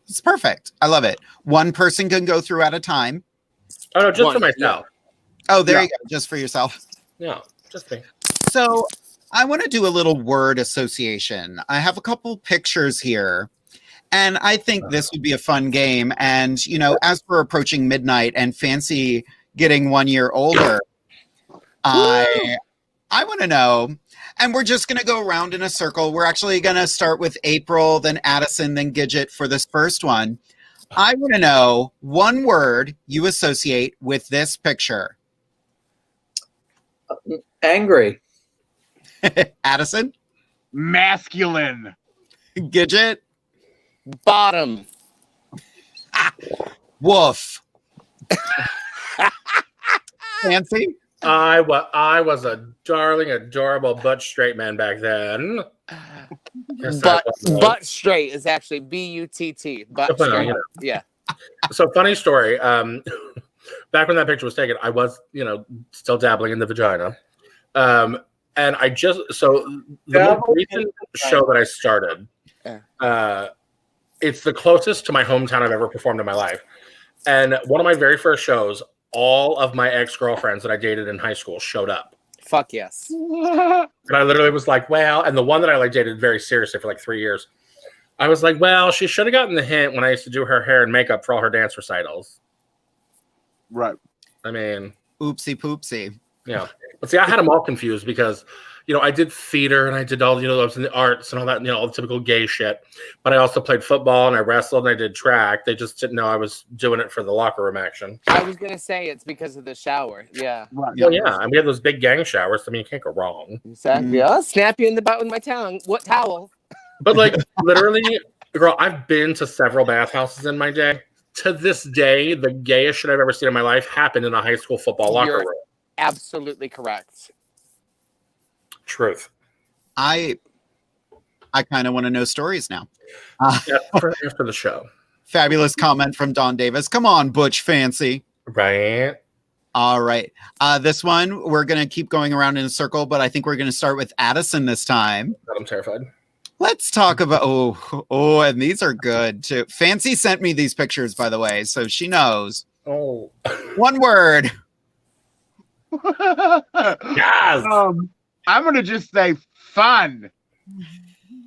S3: It's perfect. I love it. One person can go through at a time.
S4: Oh no, just
S7: One,
S4: for myself.
S3: Oh, there
S6: Yeah.
S3: you go. Just for yourself.
S4: Yeah, just me.
S3: So I want to do a little word association. I have a couple pictures here, and I think this would be a fun game. And, you know, as we're approaching midnight and Fanci getting 1 year older, I want to know, and we're just going to go around in a circle. We're actually going to start with April, then Addison, then Gidget for this first one. I want to know one word you associate with this picture.
S5: Angry.
S3: Addison?
S6: Masculine.
S3: Gidget?
S7: Bottom.
S3: Woof. Fancy?
S4: I was a darling, adorable butch straight man back then. Yes, I was.
S7: Butt straight is actually BUTT. Butt
S4: Well,
S7: straight.
S4: you know.
S7: Yeah.
S4: So funny story. Back when that picture was taken, I was, still dabbling in the vagina. And I just the most recent show that I started, it's the closest to my hometown I've ever performed in my life. And one of my very first shows, all of my ex-girlfriends that I dated in high school showed up.
S7: Fuck yes.
S4: And I literally was like, well, and the one that I dated very seriously for like 3 years, I was like, well, she should have gotten the hint when I used to do her hair and makeup for all her dance recitals.
S6: Right.
S4: I mean,
S3: Oopsie poopsie.
S4: yeah. But see, I had them all confused because, I did theater and I did all, I was in the arts and all that, all the typical gay shit. But I also played football and I wrestled and I did track. They just didn't know I was doing it for the locker room action.
S7: I was gonna say it's because of the shower. Yeah.
S6: Right.
S4: Well, yeah. And we had those big gang showers. So, I mean, you can't go wrong.
S7: Exactly. I'll snap you in the butt with my tongue. What towel?
S4: But like literally, girl, I've been to several bathhouses in my day. To this day, the gayest shit I've ever seen in my life happened in a high school football locker
S7: You're
S4: room.
S7: absolutely correct.
S4: Truth.
S3: I kind of want to know stories now.
S4: Yeah, after the show.
S3: Fabulous comment from Don Davis. Come on, Butch Fancy.
S4: Right.
S3: All right. This one, we're going to keep going around in a circle, but I think we're going to start with Addison this time.
S4: I'm terrified.
S3: Let's talk about, and these are good too. Fancy sent me these pictures, by the way, so she knows.
S4: Oh.
S3: One word.
S4: Yes.
S6: I'm gonna just say fun.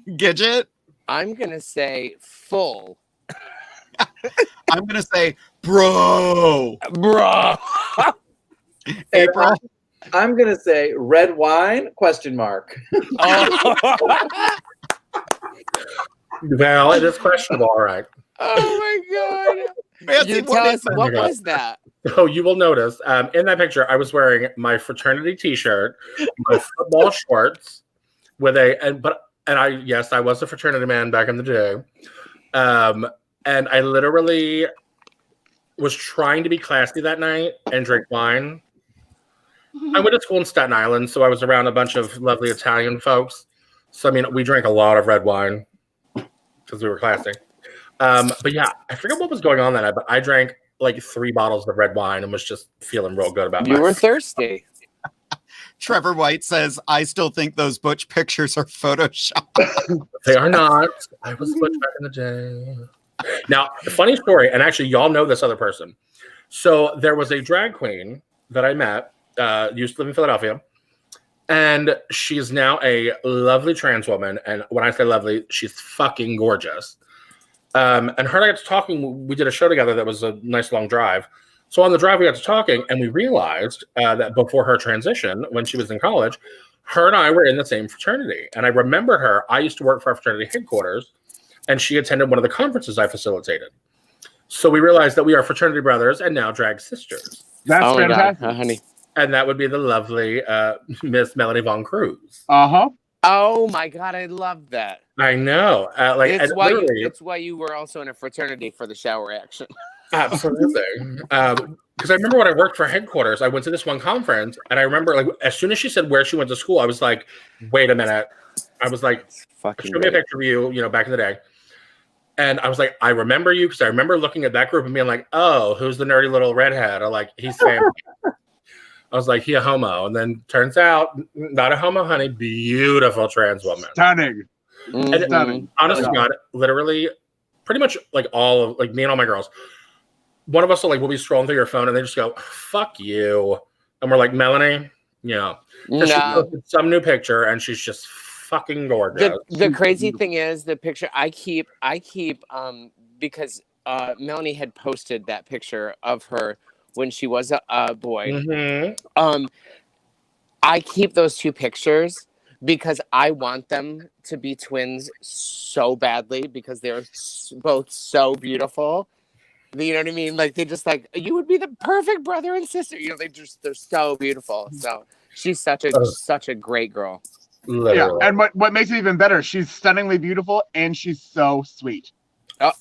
S3: Gidget.
S7: I'm gonna say full.
S3: I'm going to say, bro.
S7: Bro.
S3: April.
S5: I'm gonna say red wine? ?
S7: Oh.
S4: Well, it is questionable. All right.
S7: Oh my god.
S3: Fancy,
S7: You
S3: what
S7: tell
S3: is
S7: us
S3: it?
S7: what was that?
S4: So you will notice in that picture, I was wearing my fraternity T-shirt, my football shorts, I was a fraternity man back in the day, and I literally was trying to be classy that night and drink wine. I went to school in Staten Island, so I was around a bunch of lovely Italian folks. So I mean, we drank a lot of red wine because we were classy. But yeah, I forget what was going on that night, but I drank like 3 bottles of red wine and was just feeling real good about
S7: You were
S4: myself.
S7: thirsty.
S3: Trevor White says, I still think those Butch pictures are Photoshopped.
S4: They are not. I was Butch back in the day. Now, funny story, and actually, y'all know this other person. So there was a drag queen that I met, used to live in Philadelphia, and she's now a lovely trans woman. And when I say lovely, she's fucking gorgeous. And her and I got to talking. We did a show together that was a nice long drive. So on the drive, we got to talking, and we realized that before her transition, when she was in college, her and I were in the same fraternity. And I remembered her. I used to work for our fraternity headquarters, and she attended one of the conferences I facilitated. So we realized that we are fraternity brothers and now drag sisters.
S6: That's
S7: Oh my god,
S6: fantastic.
S7: honey.
S4: And that would be the lovely Miss Melanie Von Cruz.
S6: Uh-huh.
S7: Oh my god, I love that.
S4: I know.
S7: It's why you were also in a fraternity for the shower action.
S4: Absolutely. Because I remember when I worked for headquarters, I went to this one conference, and I remember, like, as soon as she said where she went to school, I was like, wait a minute. I was like,
S7: Fucking
S4: show me a picture of you, back in the day. And I was like, I remember you because I remember looking at that group and being like, oh, who's the nerdy little redhead? Or like, he's family. I was like, he a homo. And then turns out, not a homo, honey. Beautiful trans woman.
S6: Stunning.
S4: And
S6: Stunning.
S4: honest to God, literally, pretty much like all of, like me and all my girls, one of us will be scrolling through your phone and they just go, fuck you. And we're like, Melanie, yeah.
S7: No.
S4: She posted some new picture and she's just fucking gorgeous.
S7: The crazy thing is the picture I keep because Melanie had posted that picture of her when she was a boy.
S4: Mm-hmm.
S7: I keep those two pictures because I want them to be twins so badly because they're both so beautiful. You know what I mean? Like they just like you would be the perfect brother and sister. You know, they're so beautiful. So she's such a great girl.
S4: Literally.
S6: Yeah, and what makes it even better, she's stunningly beautiful and she's so sweet.
S7: Oh,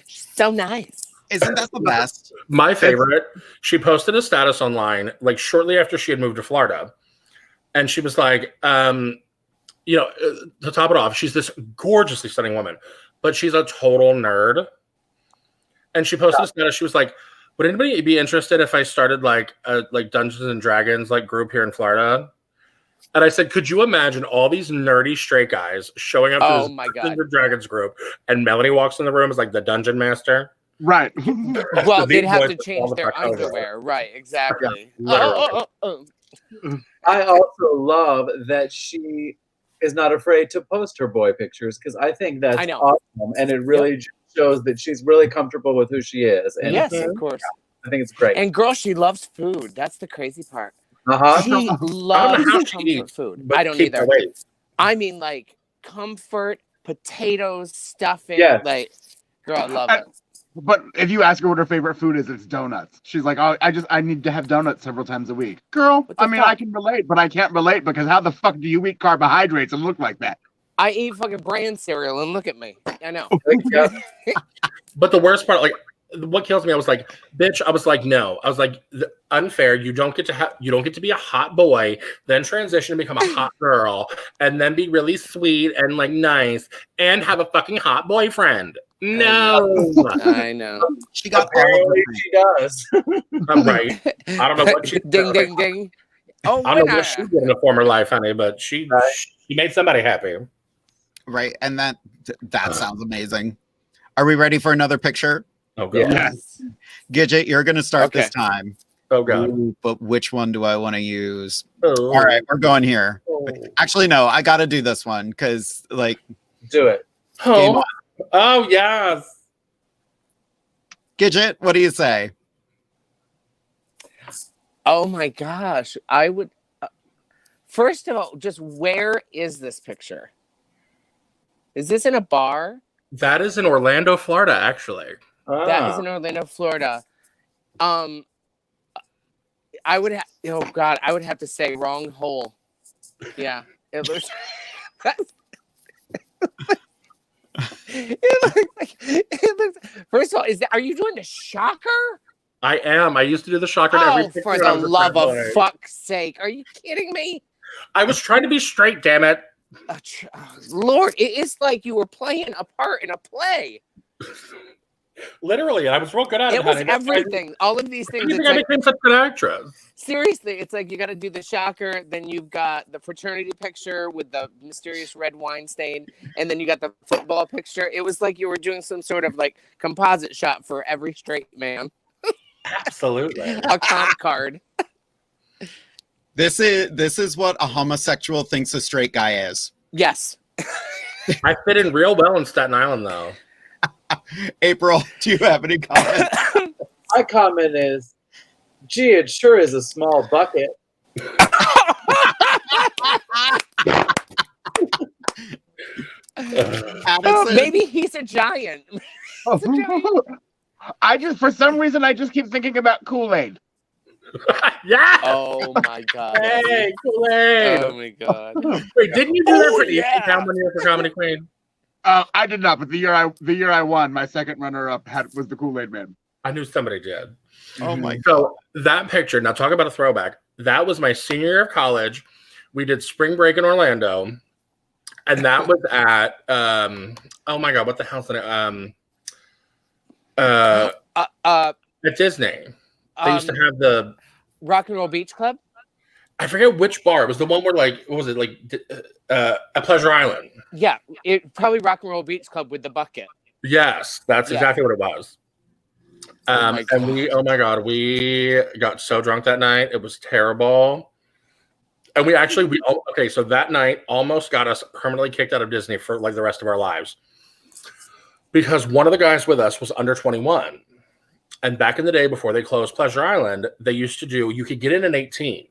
S7: so nice.
S3: Isn't that the best?
S4: My favorite, she posted a status online like shortly after she had moved to Florida. And she was like, to top it off, she's this gorgeously stunning woman, but she's a total nerd. And she posted a status. She was like, would anybody be interested if I started like a Dungeons and Dragons like group here in Florida? And I said, could you imagine all these nerdy straight guys showing up to this Dungeons and Dragons group and Melanie walks in the room as like the dungeon master?
S6: Right.
S7: Well, they'd have to change their underwear. Right, exactly.
S4: Yeah,
S5: I also love that she is not afraid to post her boy pictures because I think that's awesome. And it really shows that she's really comfortable with who she is. And
S7: yes, of course.
S5: I think it's great.
S7: And girl, she loves food. That's the crazy part. She loves comfort food. I don't either. I mean, like comfort, potatoes, stuffing.
S5: Yes.
S7: Like, girl, I love it.
S6: But if you ask her what her favorite food is, it's donuts. She's like, oh, I need to have donuts several times a week. Girl, I mean, I can relate, but I can't relate because how the fuck do you eat carbohydrates and look like that?
S7: I eat fucking bran cereal and look at me. I know.
S4: But the worst part, like, what kills me, I was like, bitch, I was like, no. I was like, unfair. You don't get to be a hot boy, then transition to become a hot girl, and then be really sweet and like nice and have a fucking hot boyfriend. No.
S7: I know.
S3: She got all of it.
S5: She does.
S4: I'm right. I don't know what she
S7: ding ding ding. Oh,
S4: I don't know what she did in a former life, honey, but she made somebody happy.
S3: Right. And that sounds amazing. Are we ready for another picture?
S4: Oh god.
S6: Yes.
S3: Gidget, you're gonna start this time.
S4: Oh god.
S3: Ooh, but which one do I want to use?
S4: Oh.
S3: All right, we're going here. Actually, no, I gotta do this one because like
S5: do it.
S4: Oh yes.
S3: Gidget, what do you say?
S7: Oh my gosh. I would first of all, just where is this picture? Is this in a bar?
S4: That is in Orlando, Florida, actually.
S7: That is in Orlando, Florida. I would have. Oh God, I would have to say wrong hole. Yeah, it looks. It looks. First of all, are you doing the shocker?
S4: I am. I used to do the shocker. Every picture.
S7: For the love of fuck's sake! Are you kidding me?
S4: I was trying to be straight. Damn it.
S7: Lord, it is like you were playing a part in a play.
S4: Literally, I was real good at it.
S7: It was everything. All of these things.
S4: I became such an actress.
S7: Seriously, it's like you got to do the shocker, then you've got the fraternity picture with the mysterious red wine stain, and then you got the football picture. It was like you were doing some sort of like composite shot for every straight man.
S4: Absolutely.
S7: A comp card.
S3: This is what a homosexual thinks a straight guy is.
S7: Yes.
S4: I fit in real well in Staten Island, though.
S3: April, do you have any comments?
S5: My comment is, gee, it sure is a small bucket.
S7: Maybe he's a giant.
S6: For some reason, I just keep thinking about Kool-Aid.
S4: Yeah.
S7: Oh my god.
S4: Hey, Kool-Aid.
S7: Oh my god.
S4: Wait, didn't you do that for Easton Town when you were for Comedy Queen?
S6: I did not, but the year I won, my second runner-up was the Kool-Aid Man.
S4: I knew somebody did.
S3: Oh my god.
S4: So that picture, now talk about a throwback. That was my senior year of college. We did spring break in Orlando. And that was at oh my god, what the hell's the name? At Disney. They used to have the
S7: Rock and Roll Beach Club.
S4: I forget which bar. It was the one where like what was it like at Pleasure Island?
S7: Yeah, it probably Rock and Roll Beach Club with the bucket.
S4: Yes, that's exactly what it was. And oh my god, we got so drunk that night. It was terrible. And okay, so that night almost got us permanently kicked out of Disney for like the rest of our lives. Because one of the guys with us was under 21. And back in the day before they closed Pleasure Island, they used to do, you could get in an 18.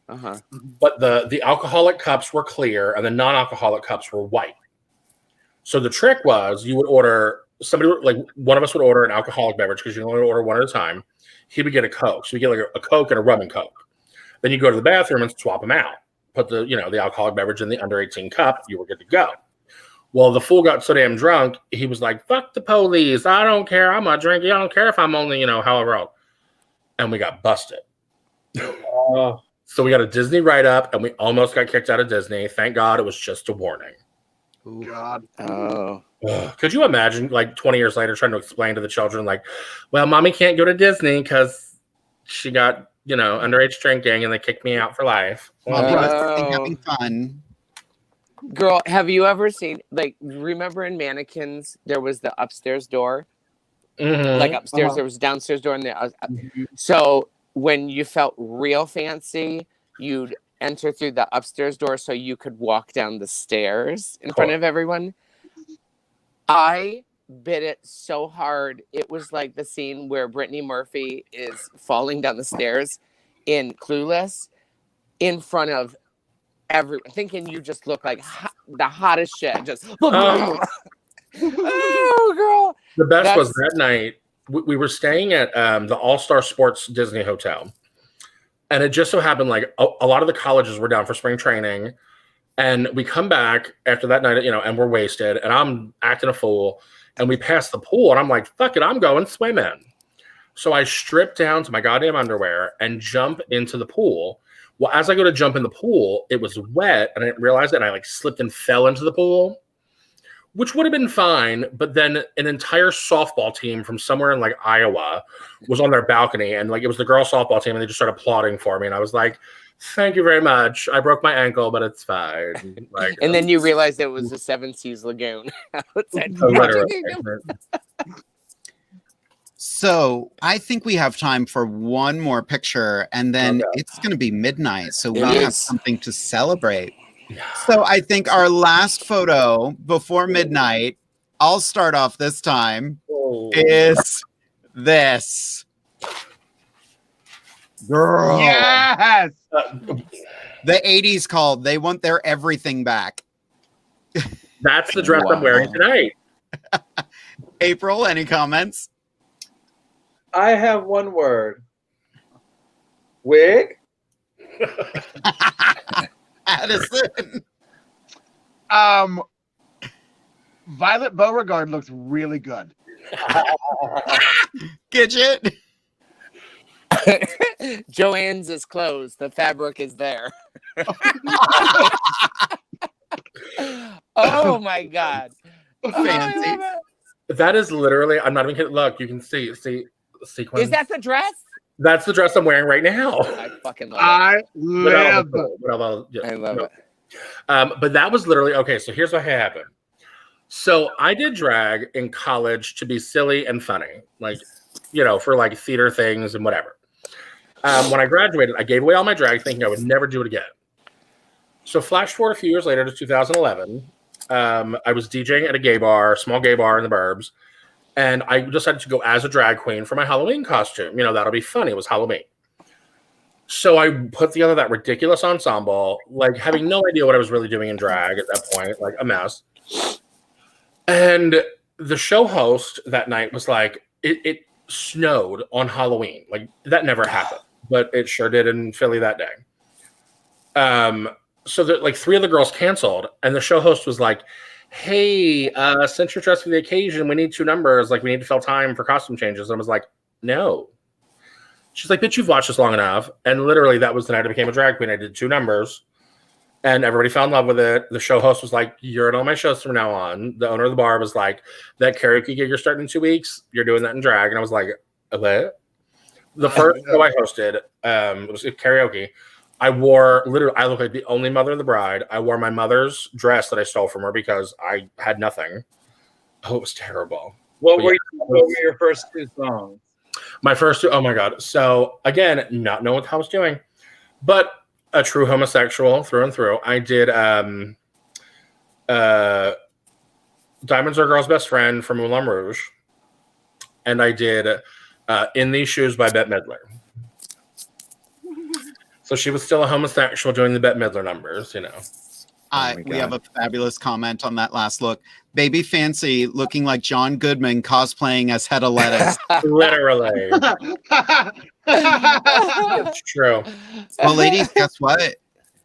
S7: Uh-huh.
S4: But the alcoholic cups were clear and the non-alcoholic cups were white. So the trick was you would order, like one of us would order an alcoholic beverage because you can only order one at a time. He would get a Coke. So you get like a Coke and a rum and Coke. Then you go to the bathroom and swap them out. Put the alcoholic beverage in the under 18 cup. You were good to go. Well, the fool got so damn drunk, he was like, fuck the police. I don't care. I'm not drinking. I don't care if I'm only, however old. And we got busted. So we got a Disney write-up, and we almost got kicked out of Disney. Thank God it was just a warning.
S6: Oh, God.
S7: Oh.
S4: Could you imagine, like, 20 years later trying to explain to the children, like, well, mommy can't go to Disney because she got, underage drinking, and they kicked me out for life.
S3: Having fun.
S7: Girl, have you ever seen, like, remember in Mannequins, there was the upstairs door?
S4: Mm-hmm.
S7: Like, upstairs, there was a downstairs door, and there. So when you felt real fancy, you'd enter through the upstairs door so you could walk down the stairs in front of everyone. I bit it so hard. It was like the scene where Brittany Murphy is falling down the stairs in Clueless in front of everyone, thinking you just look like the hottest shit. Just, oh, girl.
S4: The best was that night. We were staying at the All-Star Sports Disney Hotel. And it just so happened like a lot of the colleges were down for spring training. And we come back after that night, and we're wasted. And I'm acting a fool. And we pass the pool. And I'm like, fuck it, I'm going swimming. So I strip down to my goddamn underwear and jump into the pool. Well, as I go to jump in the pool, it was wet. And I didn't realize it. And I like slipped and fell into the pool, which would have been fine. But then an entire softball team from somewhere in like Iowa was on their balcony. And like it was the girls softball team. And they just started applauding for me. And I was like, thank you very much. I broke my ankle, but it's fine. Like,
S7: and then you realized it was the Seven Seas Lagoon.
S3: So I think we have time for one more picture, and then it's going to be midnight. So we have something to celebrate. So I think our last photo before midnight, I'll start off this time, is this. Girl.
S6: Yes.
S3: The 80s called. They want their everything back.
S4: That's the dress I'm wearing tonight.
S3: April, any comments?
S5: I have one word. Wig?
S3: Addison.
S6: Violet Beauregard looks really good.
S3: Gidget.
S7: Joanne's is closed. The fabric is there. Oh my God.
S3: Fancy.
S4: That is literally, I'm not even kidding. Look, you can see sequins.
S7: Is that the dress?
S4: That's the dress I'm wearing right now.
S7: I fucking love it.
S6: I love it.
S7: I love it.
S4: But that was literally, okay, so here's what happened. So I did drag in college to be silly and funny, like, for like theater things and whatever. When I graduated, I gave away all my drag thinking I would never do it again. So flash forward a few years later to 2011. I was DJing at a small gay bar in the burbs. And I decided to go as a drag queen for my Halloween costume. That'll be funny. It was Halloween. So I put together that ridiculous ensemble, like having no idea what I was really doing in drag at that point, like a mess. And the show host that night was like, it snowed on Halloween. Like that never happened, but it sure did in Philly that day. So that like 3 of the girls canceled, and the show host was like, hey, since you're dressed for the occasion, we need 2 numbers. Like, we need to fill time for costume changes. And I was like, no. She's like, bitch, you've watched this long enough. And literally, that was the night I became a drag queen. I did 2 numbers. And everybody fell in love with it. The show host was like, "You're in all my shows from now on." The owner of the bar was like, "That karaoke gig you're starting in 2 weeks, you're doing that in drag." And I was like, "What?" The first show I hosted, it was karaoke. I looked like the only mother of the bride. I wore my mother's dress that I stole from her because I had nothing. Oh, it was terrible.
S5: What were your first 2 songs?
S4: My first 2, oh my God. So again, not knowing what I was doing, but a true homosexual through and through. I did Diamonds Are a Girl's Best Friend from Moulin Rouge. And I did In These Shoes by Bette Midler. So she was still a homosexual doing the Bette Midler numbers, you know.
S3: We have a fabulous comment on that last look. Baby Fancy looking like John Goodman cosplaying as Hedda Lettuce.
S4: Literally. It's true.
S3: Well, ladies, guess what?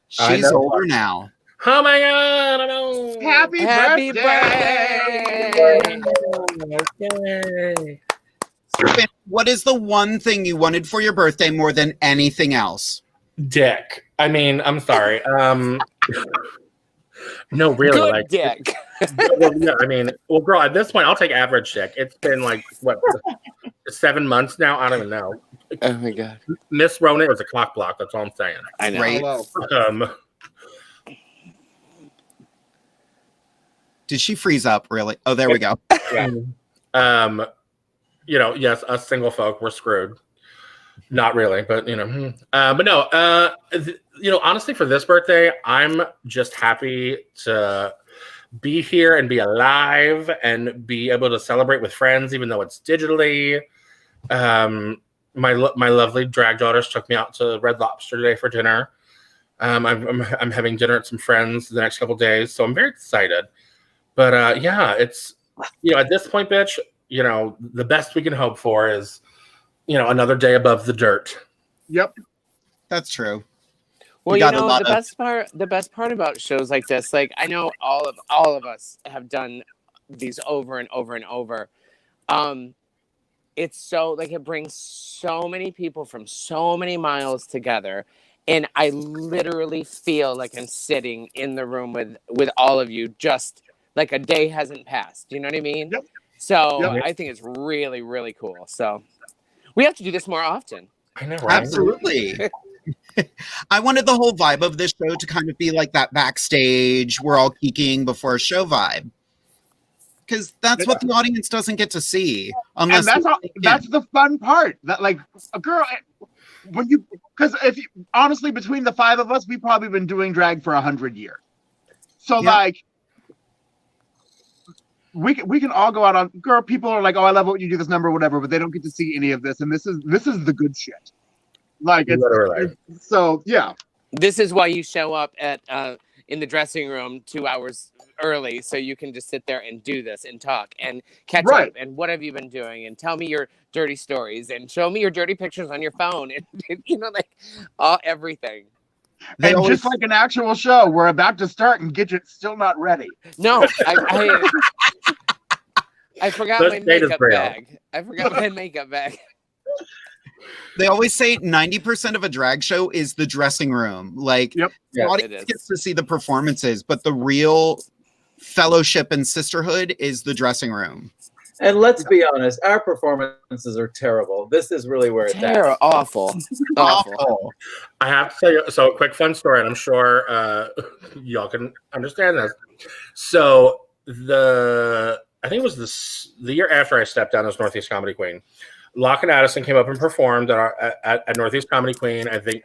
S3: She's older now.
S4: Oh my God, I know.
S6: Happy birthday!
S4: Okay.
S3: What is the one thing you wanted for your birthday more than anything else?
S4: Dick. I mean, I'm sorry. No, really,
S7: Good
S4: like
S7: dick.
S4: Well, yeah, I mean, well, girl, at this point, I'll take average dick. It's been like what 7 months now. I don't even know.
S7: Oh my God.
S4: Miss Rona was a cock block. That's all I'm saying.
S7: I know.
S3: Right. Did she freeze up? Really? Oh, there we go.
S4: Yeah. You know, yes, us single folk, we're screwed. Not really, but you know, but no, you know, honestly, for this birthday, I'm just happy to be here and be alive and be able to celebrate with friends, even though it's digitally. My lovely drag daughters took me out to Red Lobster today for dinner. I'm having dinner at some friends the next couple days, so I'm very excited. But yeah, it's, you know, at this point, bitch, you know, the best we can hope for is, you know, another day above the dirt.
S6: Yep,
S3: that's true.
S7: Well, you know, the best part about shows like this, like I know all of us have done these over and over and over. It's so like it brings so many people from so many miles together, and I literally feel like I'm sitting in the room with all of you, just like a day hasn't passed. You know what I mean?
S6: Yep.
S7: So I think it's really, really cool. So we have to do this more often.
S4: I know, right?
S3: Absolutely. I wanted the whole vibe of this show to kind of be like that backstage, we're all geeking before a show vibe. Because that's what the audience doesn't get to see. Unless
S6: and that's the fun part. That like a girl, when you, because honestly, between the 5 of us, we've probably been doing drag for 100 years. So like, we can all go out on, girl, people are like, oh, I love what you do, this number, whatever, but they don't get to see any of this, and this is the good shit. Like it's so yeah.
S7: This is why you show up at in the dressing room 2 hours early, so you can just sit there and do this and talk and catch up. And what have you been doing? And tell me your dirty stories and show me your dirty pictures on your phone, and you know, like everything.
S6: And just like an actual show, we're about to start, and Gidget's still not ready.
S7: No, I forgot my makeup bag. I forgot my makeup bag.
S3: They always say 90% of a drag show is the dressing room. Like, the audience gets to see the performances, but the real fellowship and sisterhood is the dressing room.
S5: And let's be honest, our performances are terrible. This is really where it's at.
S7: Awful.
S3: Awful.
S4: I have to tell you, so a quick fun story, and I'm sure y'all can understand this. So I think it was the year after I stepped down as Northeast Comedy Queen, Locke and Addison came up and performed at Northeast Comedy Queen. I think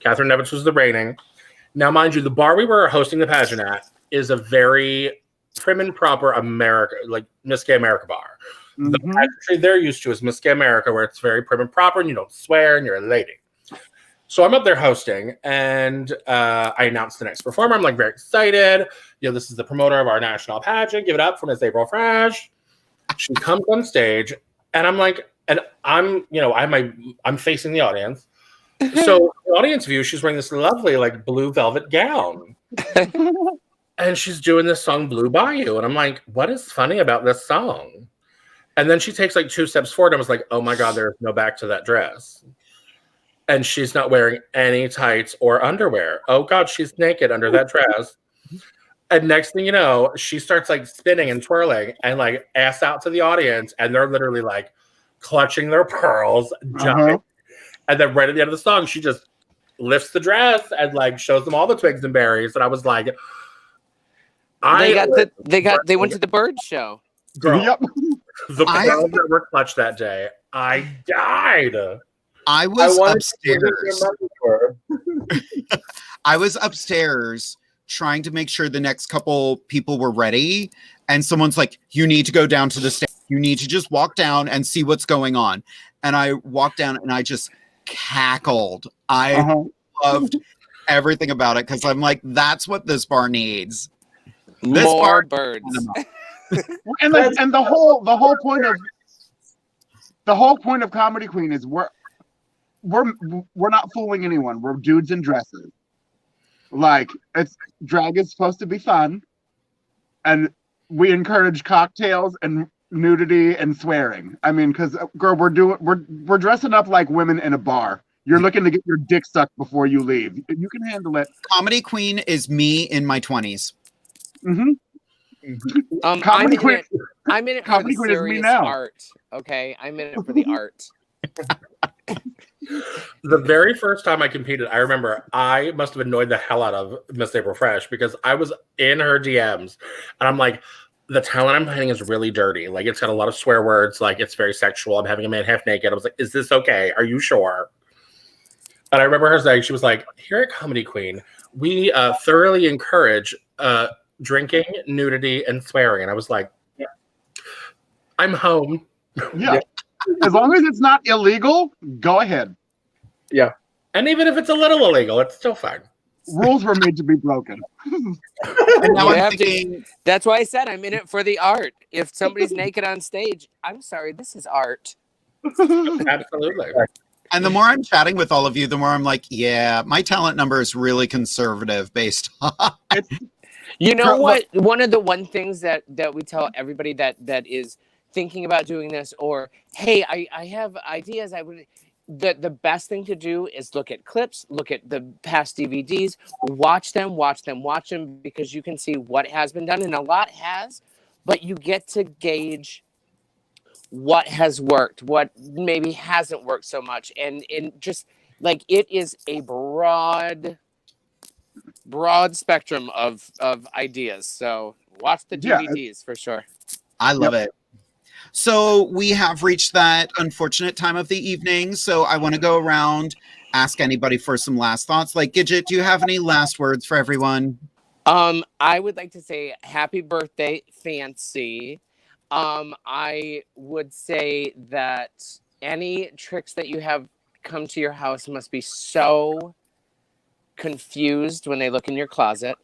S4: Catherine Nevitz was the reigning. Now, mind you, the bar we were hosting the pageant at is a very prim and proper America, like Miss Gay America bar. Mm-hmm. The pageantry they're used to is Miss Gay America, where it's very prim and proper, and you don't swear, and you're a lady. So I'm up there hosting, and I announced the next performer. I'm like very excited. You know, this is the promoter of our national pageant. Give it up for Miss April Fresh. She comes on stage, and I'm like, and I'm, you know, I'm facing the audience. So the audience view, she's wearing this lovely like blue velvet gown. And she's doing this song Blue Bayou. And I'm like, what is funny about this song? And then she takes like 2 steps forward and was like, oh my God, there's no back to that dress. and she's not wearing any tights or underwear. Oh God, she's naked under that dress. And next thing you know, she starts like spinning and twirling and like ass out to the audience, and they're literally like clutching their pearls, jumping. And then right at the end of the song, she just lifts the dress and like shows them all the twigs and berries. And I was like,
S7: they went to the bird show.
S4: Girl,
S6: Yep.
S4: the pearls that were clutched that day, I died.
S3: I was upstairs. I was upstairs trying to make sure the next couple people were ready. And someone's like, you need to go down to the stage. You need to just walk down and see what's going on. And I walked down and I just cackled. I loved everything about it because I'm like, that's what this bar needs. This
S7: More birds.
S6: And the whole point of Comedy Queen is we're not fooling anyone. We're dudes in dresses. Like, drag is supposed to be fun, and we encourage cocktails and nudity and swearing. I mean, because girl, we're dressing up like women in a bar. You're looking to get your dick sucked before you leave. You can handle it.
S3: Comedy Queen is me in my 20s.
S6: Comedy Queen.
S7: I'm in it for the serious art. Okay, I'm in it for the art.
S4: The very first time I competed, I remember I must have annoyed the hell out of Miss April Fresh because I was in her DMs and I'm like, the talent I'm playing is really dirty. Like, it's got a lot of swear words. Like, it's very sexual. I'm having a man half naked. I was like, is this okay? Are you sure? And I remember her saying, she was like, here at Comedy Queen, we thoroughly encourage drinking, nudity, and swearing. And I was like, I'm home.
S6: Yeah. As long as it's not illegal, go ahead.
S5: Yeah.
S4: And even if it's a little illegal, it's still fine.
S6: Rules were made to be broken.
S3: And now I'm thinking,
S7: that's why I said I'm in it for the art. If somebody's naked on stage, I'm sorry, this is art.
S4: Absolutely.
S3: and the more I'm chatting with all of you, the more I'm like, yeah, my talent number is really conservative based on.
S7: You know what? One of the things that we tell everybody that is thinking about doing this, or hey, I have ideas. The best thing to do is look at clips, look at the past DVDs, watch them, because you can see what has been done, and a lot has, but you get to gauge what has worked, what maybe hasn't worked so much, and just like it is a broad spectrum of ideas. So watch the DVDs for sure.
S3: I love it. So we have reached that unfortunate time of the evening. So I want to go around, ask anybody for some last thoughts. Like, Gidget, do you have any last words for everyone?
S7: I would like to say happy birthday, Fanci. I would say that any tricks that you have come to your house must be so confused when they look in your closet,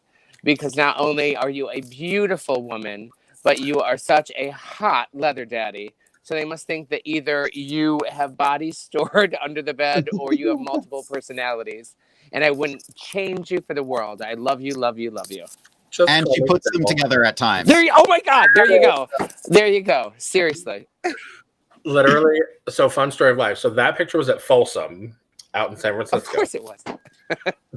S7: because not only are you a beautiful woman, but you are such a hot leather daddy. So they must think that either you have bodies stored under the bed or you have multiple personalities. And I wouldn't change you for the world. I love you, love you, love you.
S3: And she puts them together at times.
S7: Oh my God, there you go. There you go. Seriously.
S4: Literally, so fun story of life. So that picture was at Folsom out in San Francisco.
S7: Of course it was.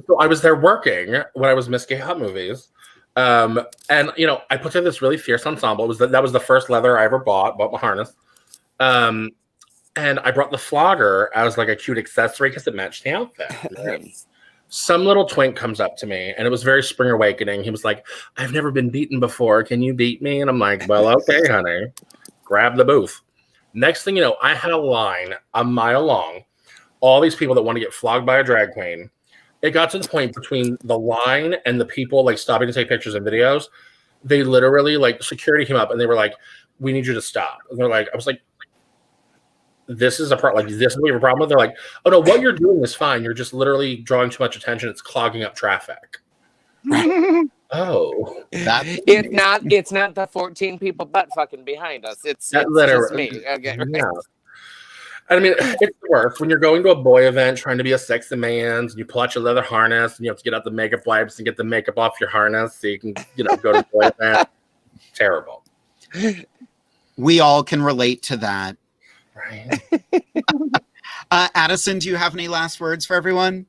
S4: So I was there working when I was Miss Gay Hot Movies. And I put together this really fierce ensemble. That was the first leather I ever bought my harness. And I brought the flogger as like a cute accessory because it matched the outfit. Some little twink comes up to me, and it was very Spring Awakening. He was like, I've never been beaten before. Can you beat me? And I'm like, well, okay, honey. Grab the booth. Next thing you know, I had a line a mile long. All these people that want to get flogged by a drag queen. It got to the point between the line and the people like stopping to take pictures and videos. They literally like security came up and they were like, we need you to stop. And they're like, I was like, this is a part like this is what you have a problem with. They're like, oh no, what you're doing is fine. You're just literally drawing too much attention. It's clogging up traffic. Oh,
S7: it's not the 14 people butt fucking behind us. It's just me. Okay, right.
S4: Yeah. I mean, it's the worst when you're going to a boy event trying to be a sexy man, and you pull out your leather harness, and you have to get out the makeup wipes and get the makeup off your harness so you can, go to the boy event. Terrible.
S3: We all can relate to that.
S4: Right.
S3: Addison, do you have any last words for everyone?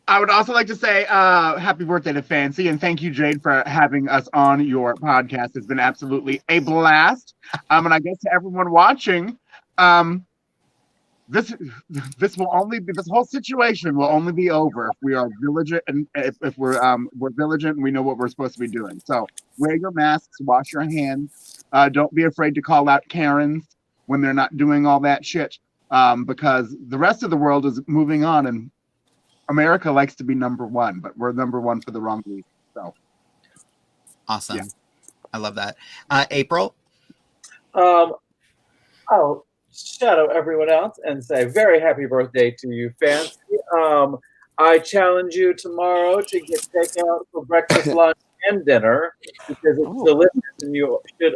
S6: I would also like to say happy birthday to Fanci, and thank you, Jade, for having us on your podcast. It's been absolutely a blast. And I guess to everyone watching, this whole situation will only be over if we are vigilant and if we're vigilant and we know what we're supposed to be doing. So wear your masks, wash your hands. Don't be afraid to call out Karens when they're not doing all that shit, because the rest of the world is moving on, and America likes to be number one, but we're number one for the wrong reason. So
S3: awesome.
S6: Yeah.
S3: I love that. April?
S5: I'll shadow everyone else and say very happy birthday to you, Fanci. I challenge you tomorrow to get takeout for breakfast, lunch, and dinner because it's delicious, and you should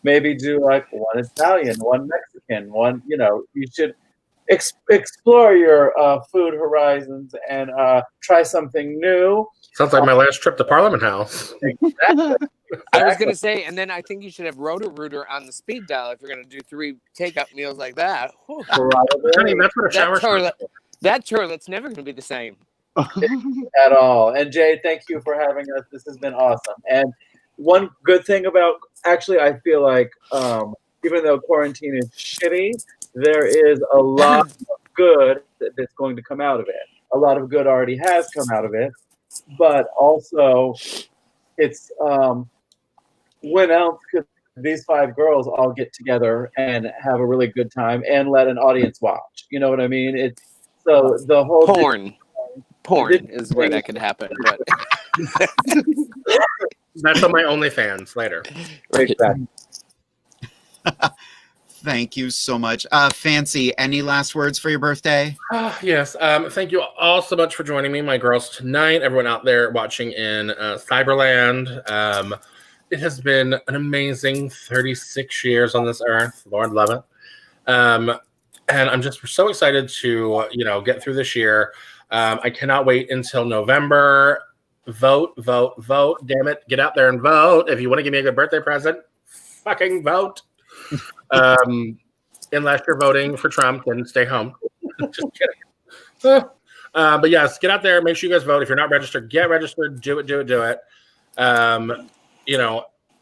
S5: maybe do like one Italian, one Mexican, one, you should explore your food horizons and try something new.
S4: Sounds like my last trip to Parliament House.
S5: Exactly.
S7: I was going to say, and then I think you should have Roto-Rooter on the speed dial if you're going to do 3 takeout meals like that. Whew.
S4: Honey, that's what a shower
S7: That toilet's never going to be the same.
S5: At all. And Jade, thank you for having us. This has been awesome. And one good thing about, actually, I feel like even though quarantine is shitty, there is a lot of good that's going to come out of it. A lot of good already has come out of it, but also it's when else could these 5 girls all get together and have a really good time and let an audience watch? You know what I mean? It's so the whole
S7: porn is where that could happen. But
S4: that's on my OnlyFans later.
S5: Exactly.
S3: Thank you so much. Fanci, any last words for your birthday?
S4: Yes. Thank you all so much for joining me, my girls, tonight. Everyone out there watching in Cyberland. It has been an amazing 36 years on this earth. Lord love it. And I'm just so excited to, get through this year. I cannot wait until November. Vote. Damn it. Get out there and vote. If you want to give me a good birthday present, fucking vote. Unless you're voting for Trump, then stay home. Just kidding. But yes, get out there. Make sure you guys vote. If you're not registered, get registered. Do it.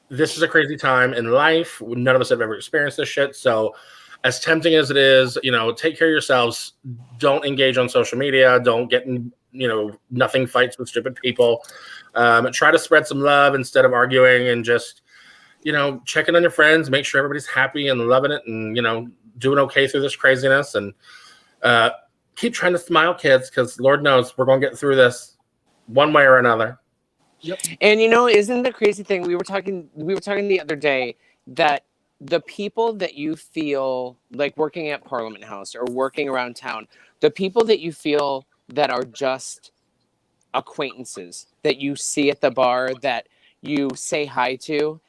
S4: This is a crazy time in life. None of us have ever experienced this shit. So as tempting as it is, take care of yourselves. Don't engage on social media. Don't get in, nothing fights with stupid people. Try to spread some love instead of arguing, and just, check in on your friends, make sure everybody's happy and loving it, and, doing okay through this craziness. And keep trying to smile, kids, because Lord knows we're going to get through this one way or another.
S7: Yep. And isn't the crazy thing, we were talking the other day that the people that you feel like working at Parliament House or working around town, the people that you feel that are just acquaintances that you see at the bar, that you say hi to,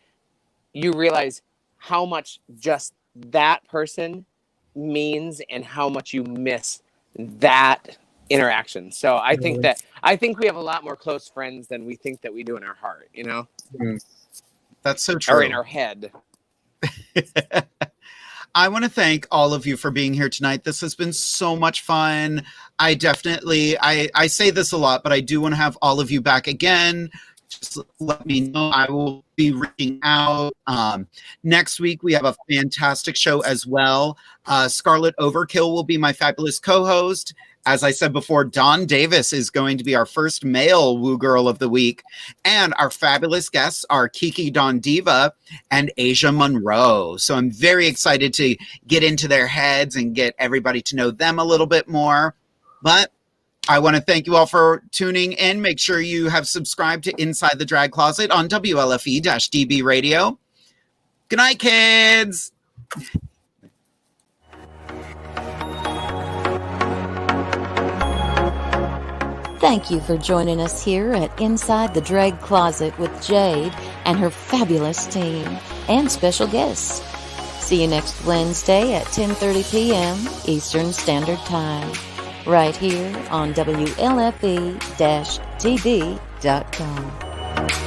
S7: you realize how much just that person means and how much you miss that interaction. So I think we have a lot more close friends than we think that we do in our heart,
S3: That's so true.
S7: Or in our head.
S3: I want to thank all of you for being here tonight. This has been so much fun. I say this a lot, but I do want to have all of you back again. Just let me know. I will be reaching out. Next week, we have a fantastic show as well. Scarlet Overkill will be my fabulous co-host. As I said before, Dawn Davis is going to be our first male Woo Girl of the Week. And our fabulous guests are Kiki Don Diva and Asia Monroe. So I'm very excited to get into their heads and get everybody to know them a little bit more. But I want to thank you all for tuning in. Make sure you have subscribed to Inside the Drag Closet on WLFE-DB Radio. Good night, kids.
S1: Thank you for joining us here at Inside the Drag Closet with Jade and her fabulous team and special guests. See you next Wednesday at 10:30 p.m. Eastern Standard Time, right here on WLFE-TB.com.